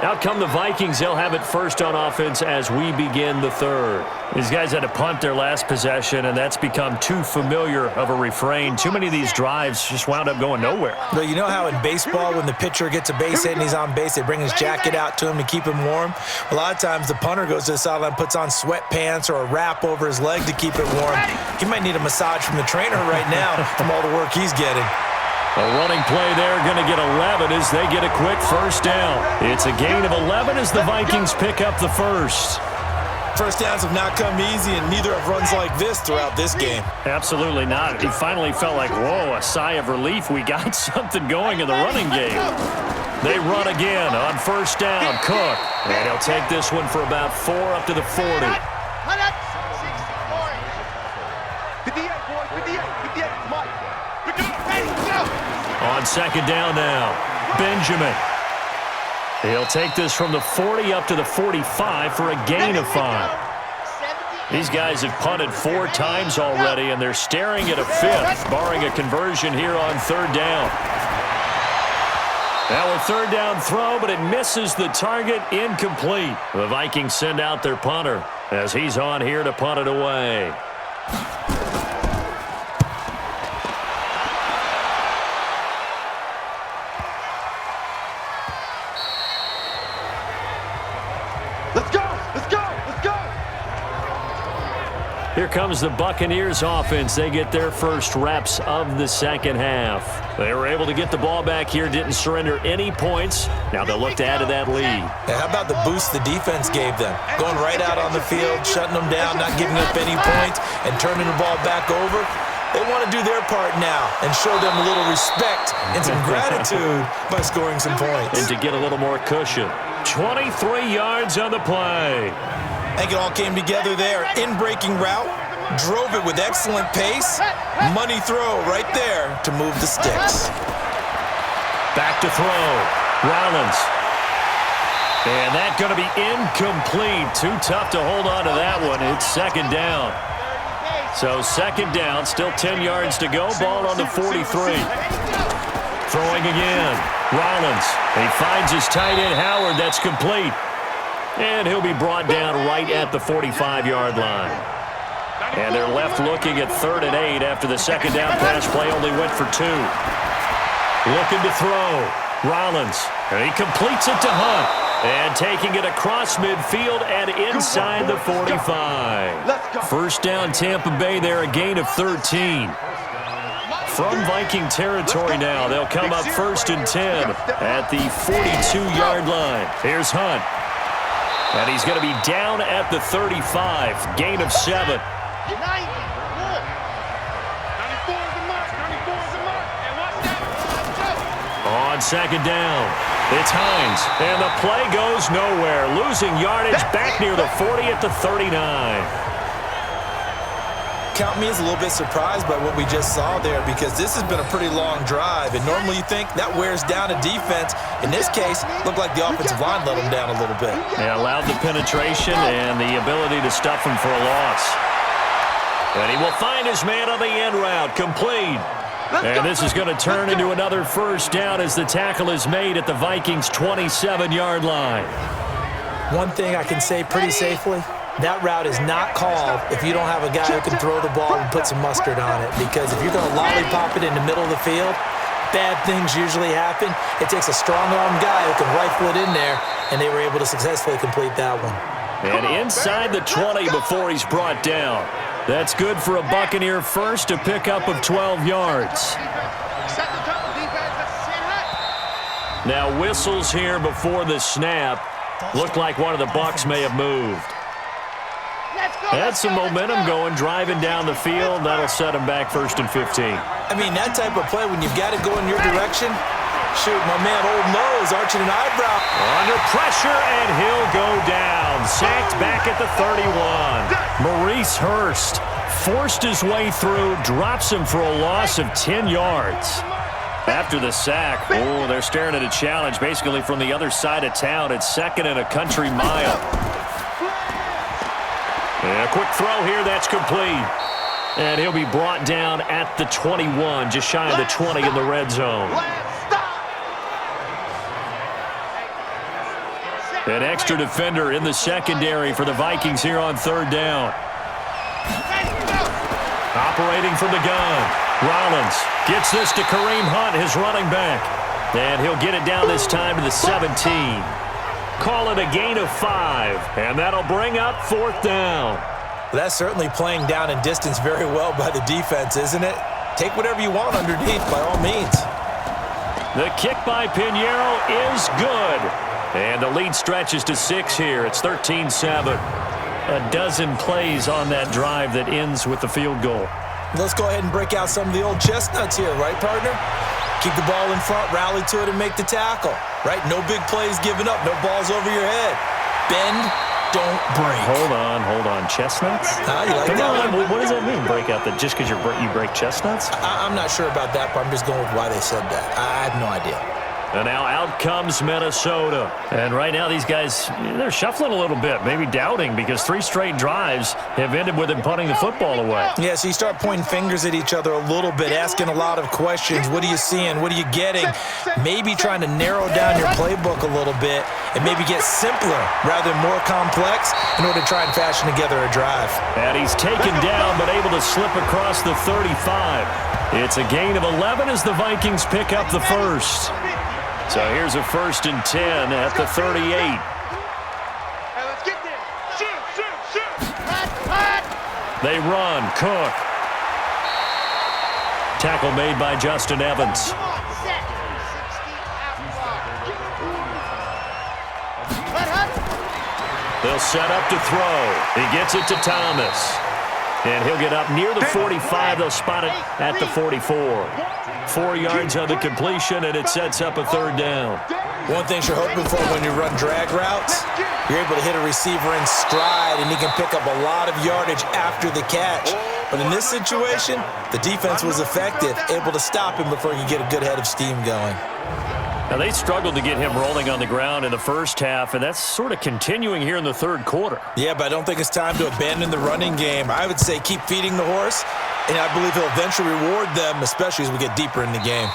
B: Out come the Vikings. They'll have it first on offense as we begin the 3rd. These guys had to punt their last possession, and that's become too familiar of a refrain. Too many of these drives just wound up going nowhere.
C: Well, you know how in baseball when the pitcher gets a base hit and he's on base, they bring his jacket out to him to keep him warm? A lot of times the punter goes to the sideline, puts on sweatpants or a wrap over his leg to keep it warm. He might need a massage from the trainer right now from all the work he's getting.
B: A running play there, going to get 11 as they get a quick first down. It's a gain of 11 as the Vikings pick up the first.
C: First downs have not come easy, and neither have runs like this throughout this game.
B: Absolutely not. He finally felt like, whoa, a sigh of relief. We got something going in the running game. They run again on first down. Cook. And he'll take this one for about 4 up to the 40.
D: 58, boys, 58, Mike.
B: On second down now, Benjamin. He'll take this from the 40 up to the 45 for a gain of 5. These guys have punted 4 times already, and they're staring at a 5th, barring a conversion here on 3rd down. Now a 3rd down throw, but it misses the target, incomplete. The Vikings send out their punter as he's on here to punt it away.
D: Let's go! Let's go! Let's go!
B: Here comes the Buccaneers offense. They get their first reps of the second half. They were able to get the ball back here, didn't surrender any points. Now they'll look to add to that lead.
C: Yeah, how about the boost the defense gave them? Going right out on the field, shutting them down, not giving up any points, and turning the ball back over. They want to do their part now and show them a little respect and some gratitude by scoring some points.
B: And to get a little more cushion. 23 yards on the play.
C: I think it all came together there. In-breaking route, drove it with excellent pace. Money throw right there to move the sticks.
B: Back to throw. Rollins. And that's going to be incomplete. Too tough to hold on to that one. It's 2nd down. So 2nd down, still 10 yards to go. Ball on the 43. Throwing again. Rollins. He finds his tight end, Howard. That's complete. And he'll be brought down right at the 45-yard line. And they're left looking at 3rd and 8 after the 2nd down pass play only went for 2. Looking to throw. Rollins. And he completes it to Hunt. And taking it across midfield and inside the 45. First down Tampa Bay there, a gain of 13. From Viking territory now, they'll come up 1st and 10 at the 42-yard line. Here's Hunt. And he's going to be down at the 35. Gain of 7.
D: 94 is the mark. 94 is the mark. And watch that.
B: On 2nd down, it's Hines. And the play goes nowhere. Losing yardage back near the 40 at the 39.
C: Count me as a little bit surprised by what we just saw there, because this has been a pretty long drive, and normally you think that wears down a defense. In this case, looked like the offensive line let them down a little bit.
B: Yeah, allowed the penetration and the ability to stuff him for a loss. And he will find his man on the end route, complete. And this is going to turn into another 1st down as the tackle is made at the Vikings' 27-yard line.
C: One thing I can say pretty safely, that route is not called if you don't have a guy who can throw the ball and put some mustard on it. Because if you're going to lollipop it in the middle of the field, bad things usually happen. It takes a strong-armed guy who can rifle it in there, and they were able to successfully complete that one.
B: And inside the 20 before he's brought down. That's good for a Buccaneer first, a pickup of 12 yards. Now whistles here before the snap. Looked like one of the Bucs may have moved. Had some momentum going, driving down the field. That'll set him back 1st and 15.
C: I mean, that type of play, when you've got to go in your direction, shoot, my man, old Mo's arching an eyebrow.
B: Under pressure, and he'll go down. Sacked back at the 31. Maurice Hurst forced his way through, drops him for a loss of 10 yards. After the sack, oh, they're staring at a challenge basically from the other side of town. It's 2nd and a country mile. And a quick throw here, that's complete. And he'll be brought down at the 21, just shy of the 20 in the red zone. An extra defender in the secondary for the Vikings here on 3rd down. Operating from the gun. Rollins gets this to Kareem Hunt, his running back. And he'll get it down this time to the 17. Call it a gain of 5, and that'll bring up 4th down.
C: That's certainly playing down in distance very well by the defense, isn't it? Take whatever you want underneath, by all means.
B: The kick by Pinheiro is good. And the lead stretches to 6 here. It's 13-7. A dozen plays on that drive that ends with the field goal.
C: Let's go ahead and break out some of the old chestnuts here, right, partner? Keep the ball in front, rally to it, and make the tackle, right? No big plays given up, no balls over your head. Bend, don't break.
B: Hold on. Chestnuts?
C: You like
B: Come
C: that
B: on,
C: one?
B: what does that mean, break out? That just because you break chestnuts?
C: I'm not sure about that, but I'm just going with why they said that. I have no idea.
B: And now out comes Minnesota. And right now these guys, they're shuffling a little bit, maybe doubting, because 3 straight drives have ended with them punting the football away.
C: Yeah, so you start pointing fingers at each other a little bit, asking a lot of questions. What are you seeing? What are you getting? Maybe trying to narrow down your playbook a little bit and maybe get simpler rather than more complex in order to try and fashion together a drive.
B: And he's taken down but able to slip across the 35. It's a gain of 11 as the Vikings pick up the first. So here's a 1st and 10 at the 38.
D: Hey, let's get there. Shoot.
B: They run. Cook. Tackle made by Justin Evans.
D: Come on, set. 60 out.
B: They'll set up to throw. He gets it to Thomas. And he'll get up near the 45. They'll spot it at the 44. 4 yards on the completion, and it sets up a 3rd down.
C: One thing you're hoping for when you run drag routes, you're able to hit a receiver in stride, and he can pick up a lot of yardage after the catch. But in this situation, the defense was effective, able to stop him before he could get a good head of steam going.
B: Now, they struggled to get him rolling on the ground in the first half, and that's sort of continuing here in the 3rd quarter.
C: Yeah, but I don't think it's time to abandon the running game. I would say keep feeding the horse, and I believe he'll eventually reward them, especially as we get deeper in the game.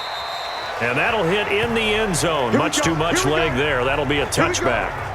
B: And that'll hit in the end zone. Much too much leg there. That'll be a touchback.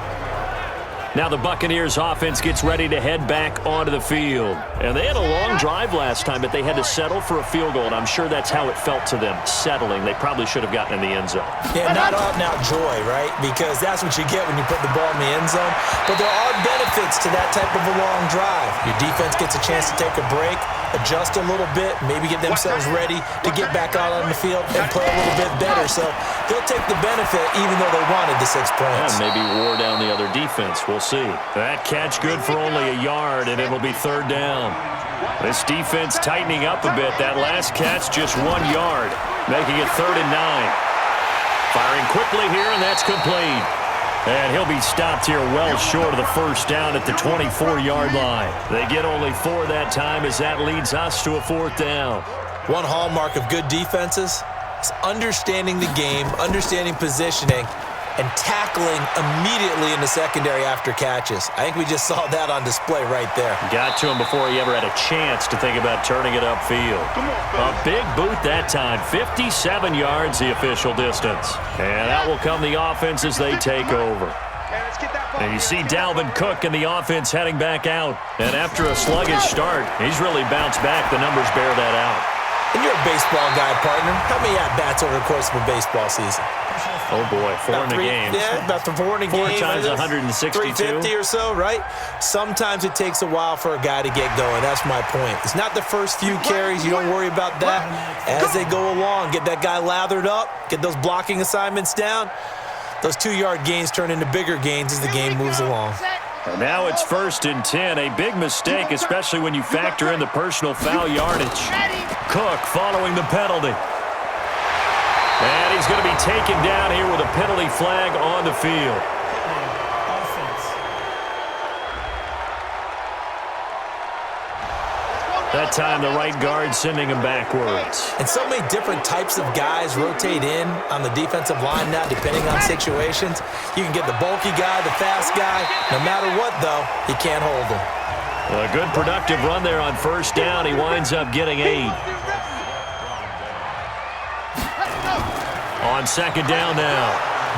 B: Now the Buccaneers offense gets ready to head back onto the field. And they had a long drive last time, but they had to settle for a field goal, and I'm sure that's how it felt to them, settling. They probably should have gotten in the end zone.
C: Yeah, not out-and-out joy, right? Because that's what you get when you put the ball in the end zone. But there are benefits to that type of a long drive. Your defense gets a chance to take a break, adjust a little bit, maybe get themselves ready to get back out on the field and play a little bit better. So they'll take the benefit even though they wanted the 6 points.
B: And maybe wore down the other defense. We'll see. That catch good for only a yard, and it'll be 3rd down. This defense tightening up a bit. That last catch just 1 yard, making it 3rd and 9. Firing quickly here, and that's complete. And he'll be stopped here well short of the 1st down at the 24-yard line. They get only 4 that time as that leads us to a 4th down.
C: One hallmark of good defenses is understanding the game, understanding positioning, and tackling immediately in the secondary after catches. I think we just saw that on display right there.
B: Got to him before he ever had a chance to think about turning it upfield. A big boot that time. 57 yards the official distance. And out will come the offense as they take over. And you see Dalvin Cook and the offense heading back out. And after a sluggish start, he's really bounced back. The numbers bear that out.
C: And you're a baseball guy, partner. How many at-bats over the course of a baseball season?
B: Oh, boy, 4 in a game.
C: Yeah, about 4 in a game.
B: 4 times 162.
C: 350 or so, right? Sometimes it takes a while for a guy to get going. That's my point. It's not the first few carries. You don't worry about that. As they go along, get that guy lathered up, get those blocking assignments down. Those 2-yard gains turn into bigger gains as the game moves along.
B: And now it's 1st and 10. A big mistake, especially when you factor in the personal foul yardage. Cook following the penalty. And he's going to be taken down here with a penalty flag on the field. That time the right guard sending him backwards.
C: And so many different types of guys rotate in on the defensive line now, depending on situations. You can get the bulky guy, the fast guy. No matter what, though, he can't hold him.
B: A good productive run there on 1st down. He winds up getting 8. On 2nd down now,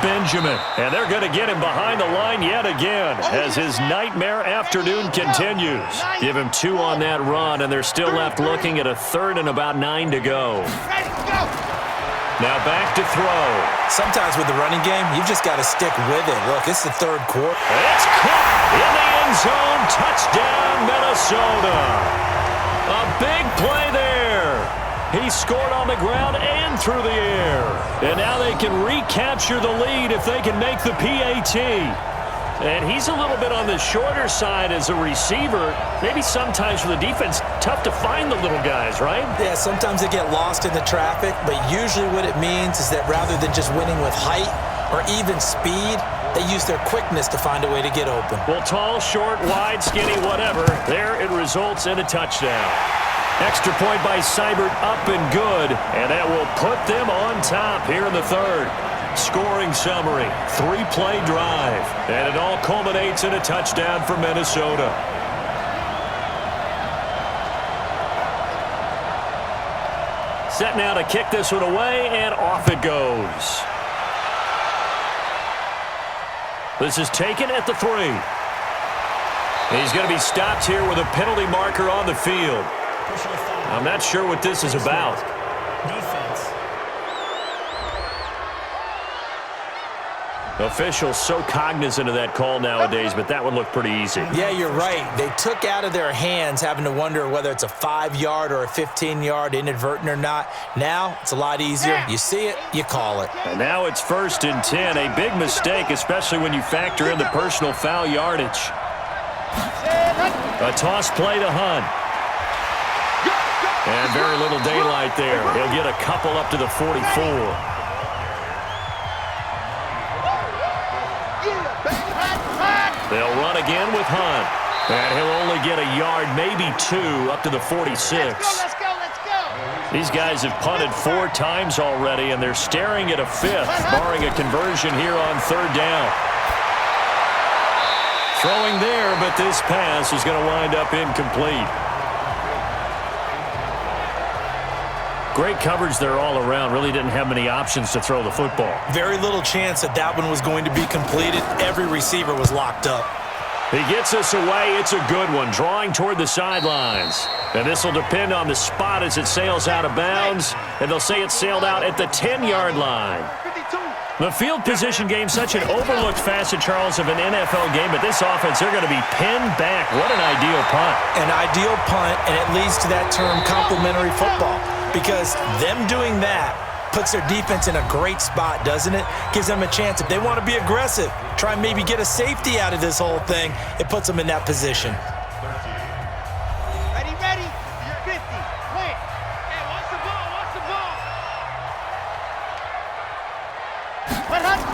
B: Benjamin. And they're going to get him behind the line yet again as his nightmare afternoon continues. Give him 2 on that run, and they're still left looking at a 3rd and about 9 to go. Now back to throw.
C: Sometimes with the running game, you've just got to stick with it. Look, it's the 3rd quarter.
B: It's Cook in the end zone. Touchdown, Minnesota. A big play there. He scored on the ground and through the air. And now they can recapture the lead if they can make the PAT. And he's a little bit on the shorter side as a receiver. Maybe sometimes for the defense, tough to find the little guys, right?
C: Yeah, sometimes they get lost in the traffic, but usually what it means is that rather than just winning with height or even speed, they use their quickness to find a way to get open.
B: Well, tall, short, wide, skinny, whatever, there it results in a touchdown. Extra point by Seibert, up and good, and that will put them on top here in the third. Scoring summary, 3-play drive, and it all culminates in a touchdown for Minnesota. Set now to kick this one away, and off it goes. This is taken at the 3. He's going to be stopped here with a penalty marker on the field. I'm not sure what this is about.
E: Defense.
B: Officials so cognizant of that call nowadays, but that one looked pretty easy.
C: Yeah, you're right. They took out of their hands having to wonder whether it's a 5-yard or a 15-yard, inadvertent or not. Now it's a lot easier. You see it, you call it.
B: And now it's 1st and 10. A big mistake, especially when you factor in the personal foul yardage. A toss play to Hunt. And very little daylight there. He'll get a couple up to the 44. They'll run again with Hunt. And he'll only get a yard, maybe 2, up to the 46.
D: Let's go.
B: These guys have punted 4 times already, and they're staring at a 5th, barring a conversion here on 3rd down. Throwing there, but this pass is going to wind up incomplete. Great coverage there all around. Really didn't have many options to throw the football.
C: Very little chance that that one was going to be completed. Every receiver was locked up.
B: He gets us away. It's a good one, drawing toward the sidelines. And this will depend on the spot as it sails out of bounds. And they'll say it sailed out at the 10-yard line. The field position game, such an overlooked facet, Charles, of an NFL game. But this offense, they're going to be pinned back. What an ideal punt.
C: An ideal punt, and it leads to that term complimentary football. Because them doing that puts their defense in a great spot, doesn't it? Gives them a chance. If they want to be aggressive, try and maybe get a safety out of this whole thing, it puts them in that position.
D: Ready. You're 50. Wait. Hey, watch the ball. What, Hunt?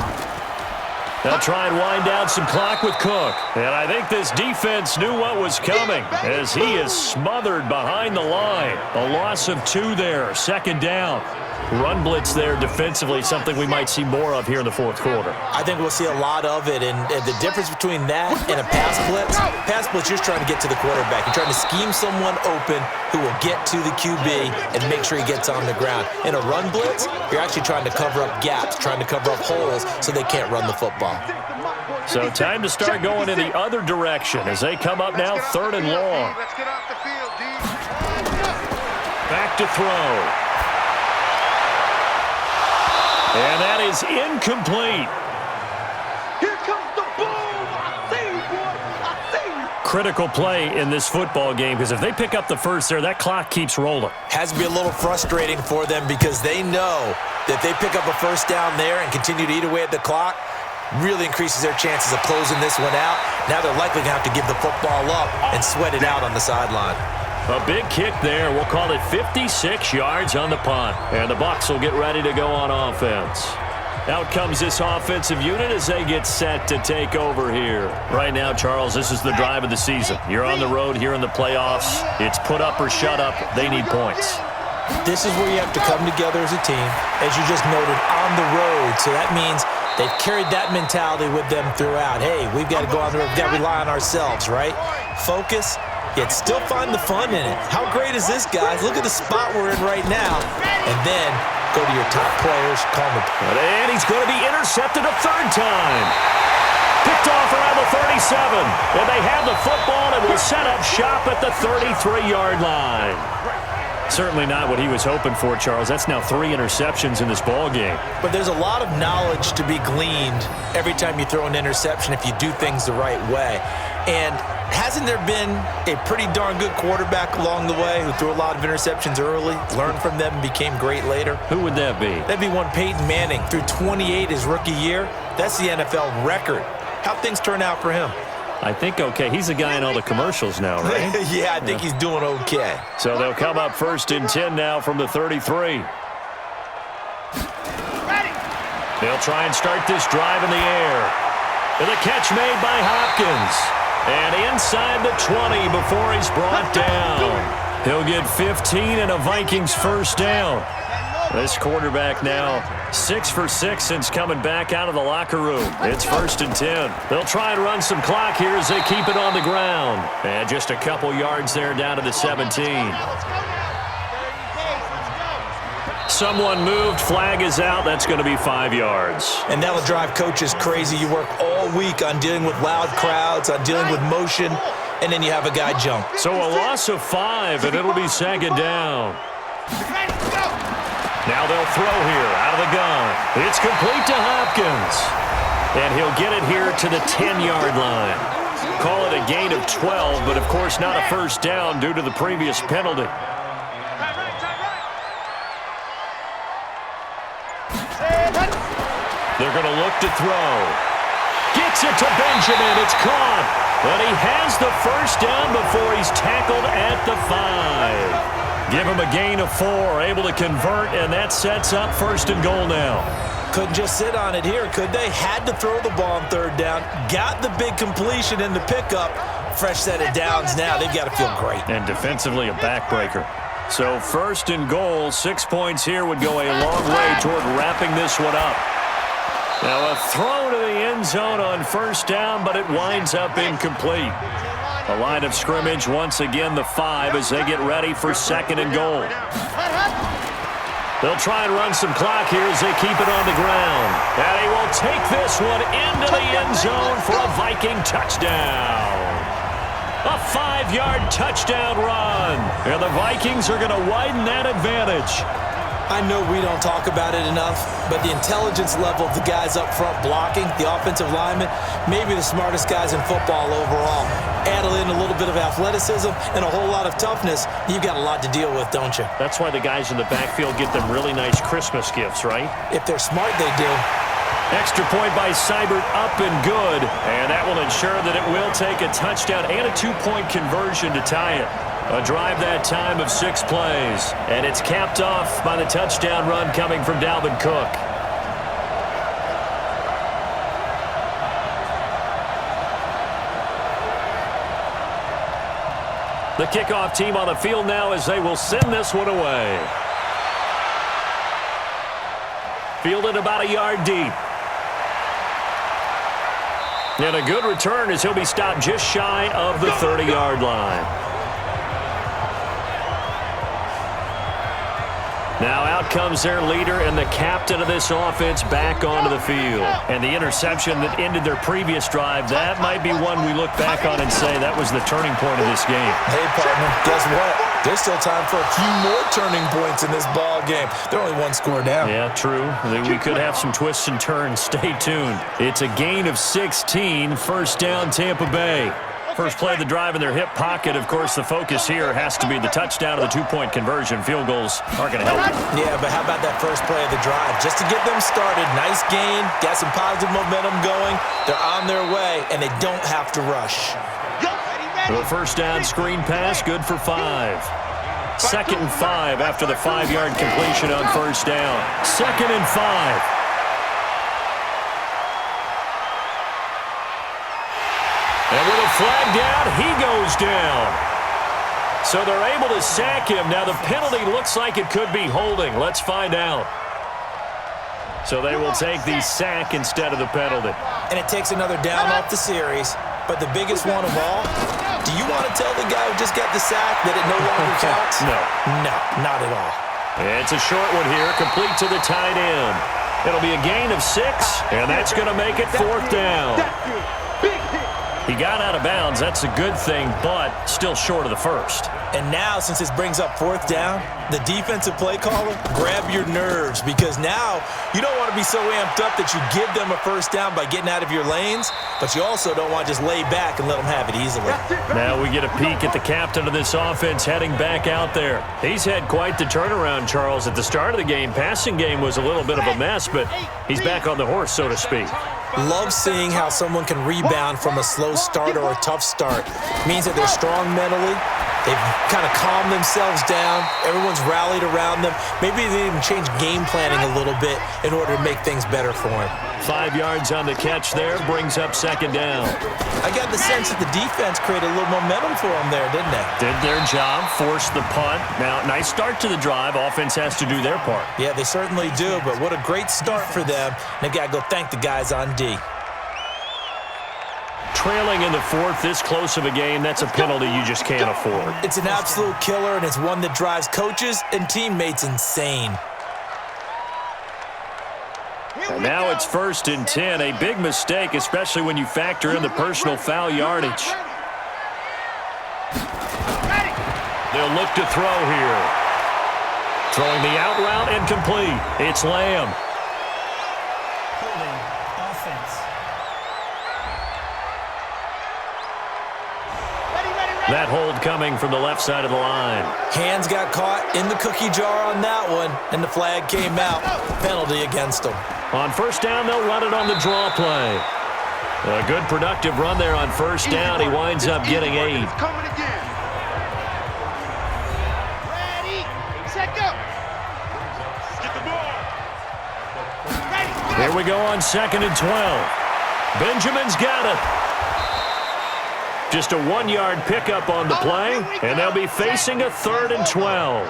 B: They'll try and wind down some clock with Cook. And I think this defense knew what was coming as he is smothered behind the line. A loss of 2 there, 2nd down. Run blitz there defensively, something we might see more of here in the 4th quarter.
C: I think we'll see a lot of it, and the difference between that and a pass blitz, you're just trying to get to the quarterback. You're trying to scheme someone open who will get to the QB and make sure he gets on the ground. In a run blitz, you're actually trying to cover up gaps, trying to cover up holes so they can't run the football.
B: So time to start going in the other direction as they come up now 3rd and long.
D: Let's get off the field, D.
B: Back to throw. And that is incomplete.
D: Here comes the boom. I see you, boy. I see you.
B: Critical play in this football game because if they pick up the first there, that clock keeps rolling.
C: Has to be a little frustrating for them because they know that they pick up a first down there and continue to eat away at the clock, really increases their chances of closing this one out. Now they're likely going to have to give the football up and sweat it out on the sideline.
B: A big kick there. We'll call it 56 yards on the punt. And the Bucs will get ready to go on offense. Out comes this offensive unit as they get set to take over here. Right now, Charles, this is the drive of the season. You're on the road here in the playoffs. It's put up or shut up. They need points.
C: This is where you have to come together as a team, as you just noted, on the road. So that means they've carried that mentality with them throughout. Hey, we've got to go on the road. We've got to rely on ourselves, right? Focus, yet still find the fun in it. How great is this, guys? Look at the spot we're in right now. And then go to your top players, call them.
B: And he's going to be intercepted a 3rd time. Picked off around the 37. And they have the football and will set up shop at the 33-yard line. Certainly not what he was hoping for, Charles. That's now 3 interceptions in this ball game.
C: But there's a lot of knowledge to be gleaned every time you throw an interception if you do things the right way. And hasn't there been a pretty darn good quarterback along the way who threw a lot of interceptions early, learned from them, and became great later?
B: Who would that be?
C: That'd be one Peyton Manning. Threw 28 his rookie year. That's the NFL record. How'd things turn out for him?
B: I think okay. He's the guy in all the commercials now, right?
C: Yeah, I think he's doing okay.
B: So they'll come up 1st and 10 now from the 33. They'll try and start this drive in the air. And the catch made by Hopkins. And inside the 20 before he's brought down. He'll get 15 and a Vikings first down. This quarterback now 6 for 6 since coming back out of the locker room. It's 1st and 10. They'll try and run some clock here as they keep it on the ground. And just a couple yards there down to the 17. Someone moved. Flag is out. That's going to be 5 yards.
C: And that'll drive coaches crazy. You work all week on dealing with loud crowds, on dealing with motion, and then you have a guy jump.
B: So a loss of 5, and it'll be 2nd down. Now they'll throw here out of the gun. It's complete to Hopkins. And he'll get it here to the 10-yard line. Call it a gain of 12, but of course not a first down due to the previous penalty. They're going to look to throw. Gets it to Benjamin. It's caught. But he has the first down before he's tackled at the 5. Give him a gain of 4, able to convert, and that sets up 1st and goal now.
C: Couldn't just sit on it here, could they? Had to throw the ball on 3rd down. Got the big completion in the pickup. Fresh set of downs now. They've got to feel great.
B: And defensively a backbreaker. So 1st and goal, 6 points here would go a long way toward wrapping this one up. Now a throw to the end zone on 1st down, but it winds up incomplete. A line of scrimmage, once again the 5 as they get ready for 2nd and goal. They'll try and run some clock here as they keep it on the ground. And he will take this one into the end zone for a Viking touchdown. A 5-yard touchdown run. And the Vikings are going to widen that advantage.
C: I know we don't talk about it enough, but the intelligence level of the guys up front blocking, the offensive linemen, maybe the smartest guys in football overall. Add in a little bit of athleticism and a whole lot of toughness, you've got a lot to deal with, don't you?
B: That's why the guys in the backfield get them really nice Christmas gifts, right?
C: If they're smart, they do.
B: Extra point by Seibert, up and good. And that will ensure that it will take a touchdown and a 2-point conversion to tie it. A drive that time of 6 plays. And it's capped off by the touchdown run coming from Dalvin Cook. The kickoff team on the field now as they will send this one away. Fielded about a yard deep. And a good return as he'll be stopped just shy of the 30-yard line. Now out comes their leader and the captain of this offense back onto the field. And the interception that ended their previous drive, that might be one we look back on and say that was the turning point of this game.
C: Hey, partner, guess what? There's still time for a few more turning points in this ball game. They're only 1 score down.
B: Yeah, true. We could have some twists and turns. Stay tuned. It's a gain of 16, 1st down Tampa Bay. First play of the drive in their hip pocket. Of course, the focus here has to be the touchdown of the 2-point conversion. Field goals aren't going to help.
C: Yeah, but how about that first play of the drive? Just to get them started. Nice gain. Got some positive momentum going. They're on their way, and they don't have to rush.
B: The 1st down screen pass, good for 5. 2nd and 5 after the 5-yard completion on 1st down. 2nd and 5. And with a flag down, he goes down. So they're able to sack him. Now the penalty looks like it could be holding. Let's find out. So they will take the sack instead of the penalty.
C: And it takes another down off the series. But the biggest one of all, do you want to tell the guy who just got the sack that it no longer counts?
B: No.
C: No, not at all.
B: It's a short one here, complete to the tight end. It'll be a gain of 6, and that's going to make it 4th down. He got out of bounds. That's a good thing, but still short of the 1st.
C: And now, since this brings up 4th down, the defensive play caller, grab your nerves, because now you don't want to be so amped up that you give them a 1st down by getting out of your lanes, but you also don't want to just lay back and let them have it easily.
B: Now we get a peek at the captain of this offense heading back out there. He's had quite the turnaround, Charles. At the start of the game, passing game was a little bit of a mess, but he's back on the horse, so to speak.
C: Love seeing how someone can rebound from a slow start or a tough start. Means that they're strong mentally, They've kind of calmed themselves down. Everyone's rallied around them. Maybe they even changed game planning a little bit in order to make things better for them.
B: 5 yards on the catch there, brings up second down.
C: I got the sense that the defense created a little momentum for them there, didn't they?
B: Did their job, forced the punt. Now, nice start to the drive. Offense has to do their part.
C: Yeah, they certainly do, but what a great start for them. And they've got to go thank the guys on D.
B: Trailing in the fourth, this close of a game, that's a penalty you just can't afford.
C: It's an absolute killer, and it's one that drives coaches and teammates insane.
B: And now it's 1st and 10, a big mistake, especially when you factor in the personal foul yardage. They'll look to throw here. Throwing the out route and complete. It's Lamb. That hold coming from the left side of the line.
C: Hands got caught in the cookie jar on that one, and the flag came out. Penalty against them.
B: On 1st down, they'll run it on the draw play. A good productive run there on 1st down. He winds up getting 8.
D: Ready, set, go. Get the ball. Ready, go.
B: Here we go on 2nd and 12. Benjamin's got it. Just a 1-yard pickup on the play, and they'll be facing a 3rd and 12.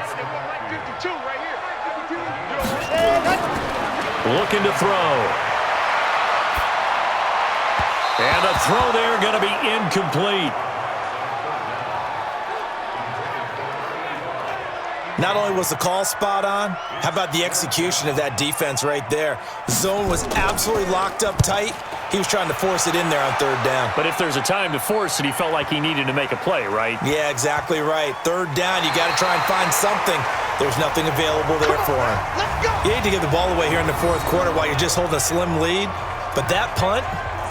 B: Looking to throw. And a throw there going to be incomplete.
C: Not only was the call spot on, how about the execution of that defense right there? The zone was absolutely locked up tight. He was trying to force it in there on 3rd down.
B: But if there's a time to force it, he felt like he needed to make a play, right?
C: Yeah, exactly right. 3rd down, you got to try and find something. There's nothing available there for him. You hate to give the ball away here in the 4th quarter while you're just holding a slim lead. But that punt,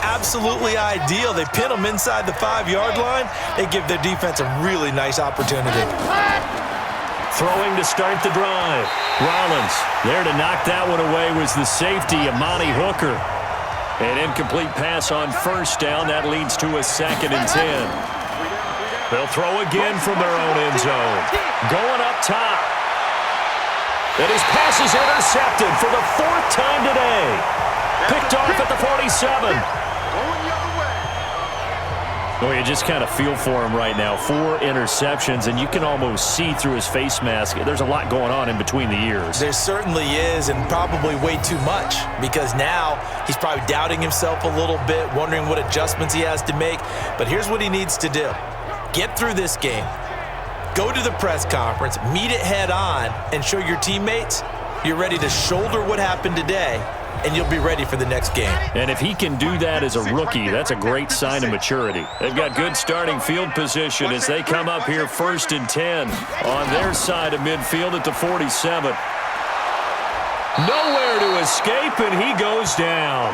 C: absolutely ideal. They pin them inside the 5-yard line. They give their defense a really nice opportunity.
B: Throwing to start the drive. Rollins there to knock that one away was the safety, Amani Hooker. An incomplete pass on 1st down. That leads to a 2nd and 10. They'll throw again from their own end zone. Going up top. And his pass is intercepted for the 4th time today. Picked off at the 47. Oh, you just kind of feel for him right now. 4 interceptions, and you can almost see through his face mask. There's a lot going on in between the ears.
C: There certainly is, and probably way too much, because now he's probably doubting himself a little bit, wondering what adjustments he has to make. But here's what he needs to do. Get through this game. Go to the press conference, meet it head on, and show your teammates you're ready to shoulder what happened today, and you'll be ready for the next game.
B: And if he can do that as a rookie, that's a great sign of maturity. They've got good starting field position as they come up here 1st and 10 on their side of midfield at the 47. Nowhere to escape, and he goes down.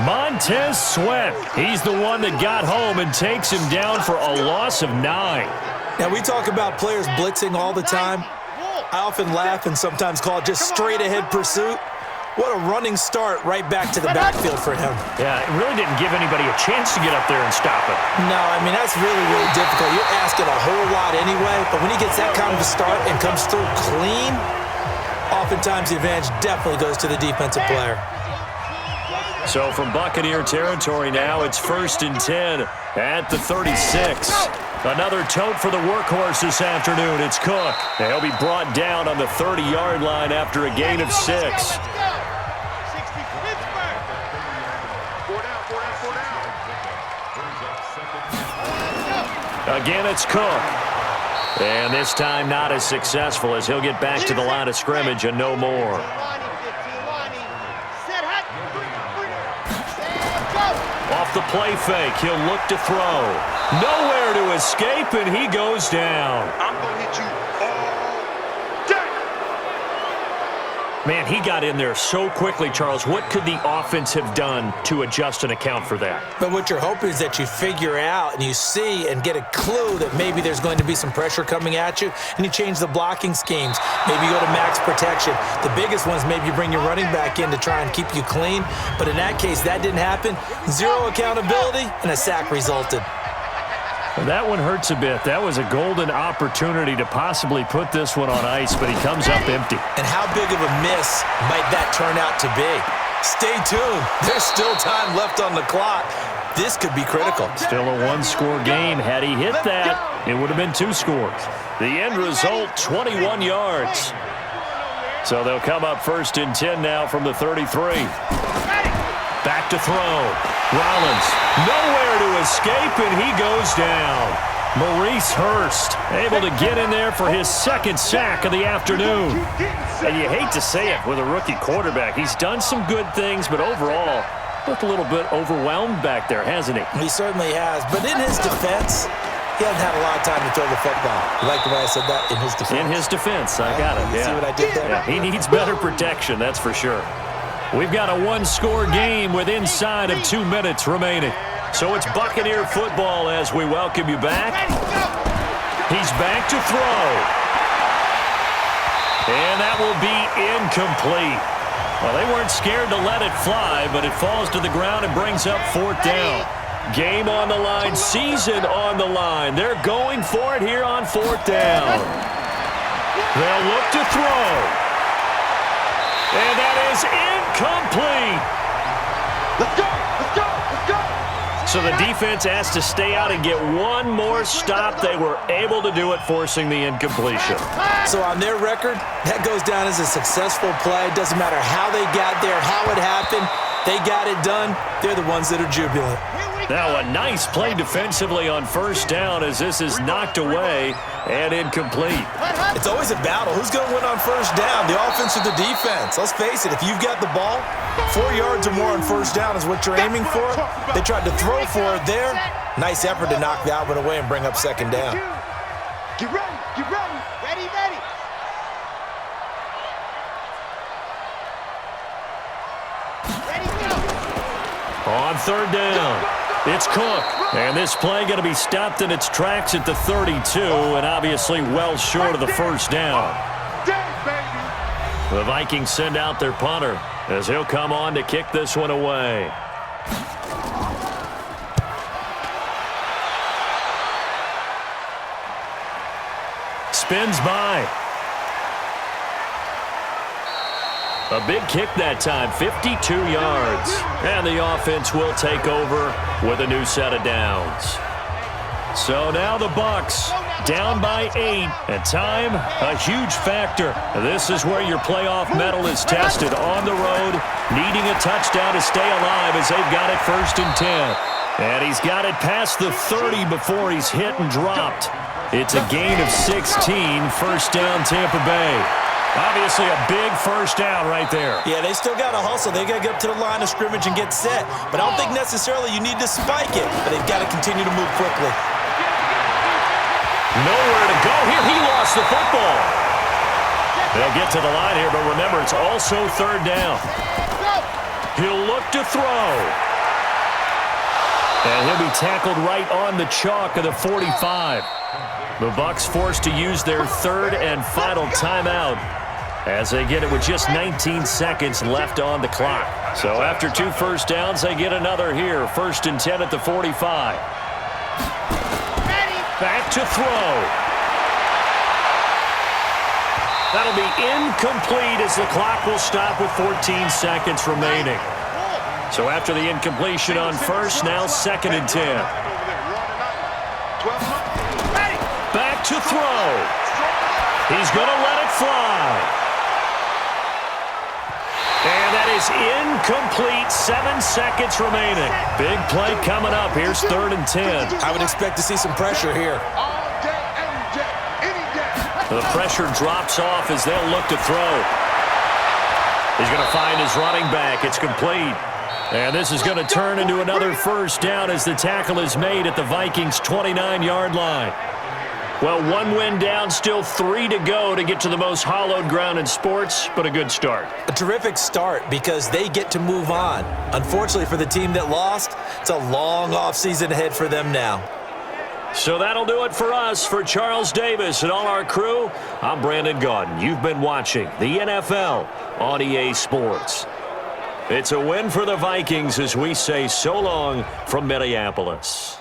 B: Montez Sweat, he's the one that got home and takes him down for a loss of 9.
C: Now, we talk about players blitzing all the time. I often laugh and sometimes call it just straight-ahead pursuit. What a running start right back to the backfield for him.
B: Yeah, it really didn't give anybody a chance to get up there and stop it.
C: No, I mean, that's really, really difficult. You're asking a whole lot anyway, but when he gets that kind of a start and comes through clean, oftentimes the advantage definitely goes to the defensive player.
B: So from Buccaneer territory now, it's 1st and 10 at the 36. Another tote for the workhorse this afternoon. It's Cook. And he'll be brought down on the 30-yard line after a gain of 6. Again, it's Cook. And this time not as successful as he'll get back to the line of scrimmage and no more. Off the play fake, he'll look to throw. Nowhere to escape, and he goes down.
D: I'm going to hit you all day.
B: Man, he got in there so quickly, Charles. What could the offense have done to adjust and account for that?
C: But what you're hoping is that you figure out and you see and get a clue that maybe there's going to be some pressure coming at you, and you change the blocking schemes. Maybe you go to max protection. The biggest one is maybe you bring your running back in to try and keep you clean. But in that case, that didn't happen. Zero accountability, and a sack resulted.
B: Well, that one hurts a bit. That was a golden opportunity to possibly put this one on ice, but he comes up empty.
C: And how big of a miss might that turn out to be? Stay tuned. There's still time left on the clock. This could be critical.
B: Still a one-score game. Had he hit that, it would have been 2 scores. The end result, 21 yards. So they'll come up 1st and 10 now from the 33. Back to throw. Rollins, nowhere to escape, and he goes down. Maurice Hurst able to get in there for his 2nd sack of the afternoon. And you hate to say it with a rookie quarterback. He's done some good things, but overall, looked a little bit overwhelmed back there, hasn't he?
C: He certainly has. But in his defense, he hasn't had a lot of time to throw the football. You like the way I said that? In his defense?
B: In his defense. I got it.
C: You see what I did there?
B: Yeah, he needs better protection, that's for sure. We've got a one-score game with inside of 2 minutes remaining. So it's Buccaneer football as we welcome you back. He's back to throw. And that will be incomplete. Well, they weren't scared to let it fly, but it falls to the ground and brings up 4th down. Game on the line, season on the line. They're going for it here on 4th down. They'll look to throw. And that is incomplete.
D: Let's go! Let's go! Let's go!
B: So the defense asked to stay out and get one more stop. They were able to do it, forcing the incompletion.
C: So on their record, that goes down as a successful play. Doesn't matter how they got there, how it happened. They got it done. They're the ones that are jubilant.
B: Now a nice play defensively on 1st down as this is knocked away and incomplete.
C: It's always a battle. Who's going to win on 1st down, the offense or the defense? Let's face it, if you've got the ball, 4 yards or more on 1st down is what you're aiming for. They tried to throw for it there. Nice effort to knock that one away and bring up 2nd down.
D: Get ready! Get ready! Ready, ready! Ready, go!
B: On 3rd down, it's Cook. And this play going to be stopped in its tracks at the 32, and obviously well short of the 1st down. The Vikings send out their punter as he'll come on to kick this one away. Spins by. A big kick that time, 52 yards. And the offense will take over with a new set of downs. So now the Bucs down by 8. And time, a huge factor. This is where your playoff mettle is tested on the road, needing a touchdown to stay alive as they've got it 1st and 10. And he's got it past the 30 before he's hit and dropped. It's a gain of 16, 1st down Tampa Bay. Obviously a big 1st down right there.
C: Yeah, they still got to hustle. They got to get up to the line of scrimmage and get set. But I don't think necessarily you need to spike it. But they've got to continue to move quickly.
B: Nowhere to go here. He lost the football. They'll get to the line here, but remember, it's also 3rd down. He'll look to throw. And he'll be tackled right on the chalk of the 45. The Bucs forced to use their 3rd and final timeout as they get it with just 19 seconds left on the clock. So after 2 1st downs, they get another here. 1st and 10 at the 45. Back to throw. That'll be incomplete as the clock will stop with 14 seconds remaining. So after the incompletion on 1st, now 2nd and 10. Back to throw. He's going to let it fly. And that is incomplete. 7 seconds remaining. Big play coming up. Here's 3rd and 10.
C: I would expect to see some pressure here.
B: The pressure drops off as they'll look to throw. He's going to find his running back. It's complete. And this is going to turn into another 1st down as the tackle is made at the Vikings' 29-yard line. Well, 1 win down, still 3 to go to get to the most hallowed ground in sports, but a good start.
C: A terrific start because they get to move on. Unfortunately for the team that lost, it's a long offseason ahead for them now.
B: So that'll do it for us. For Charles Davis and all our crew, I'm Brandon Gaudin. You've been watching the NFL on EA Sports. It's a win for the Vikings as we say so long from Minneapolis.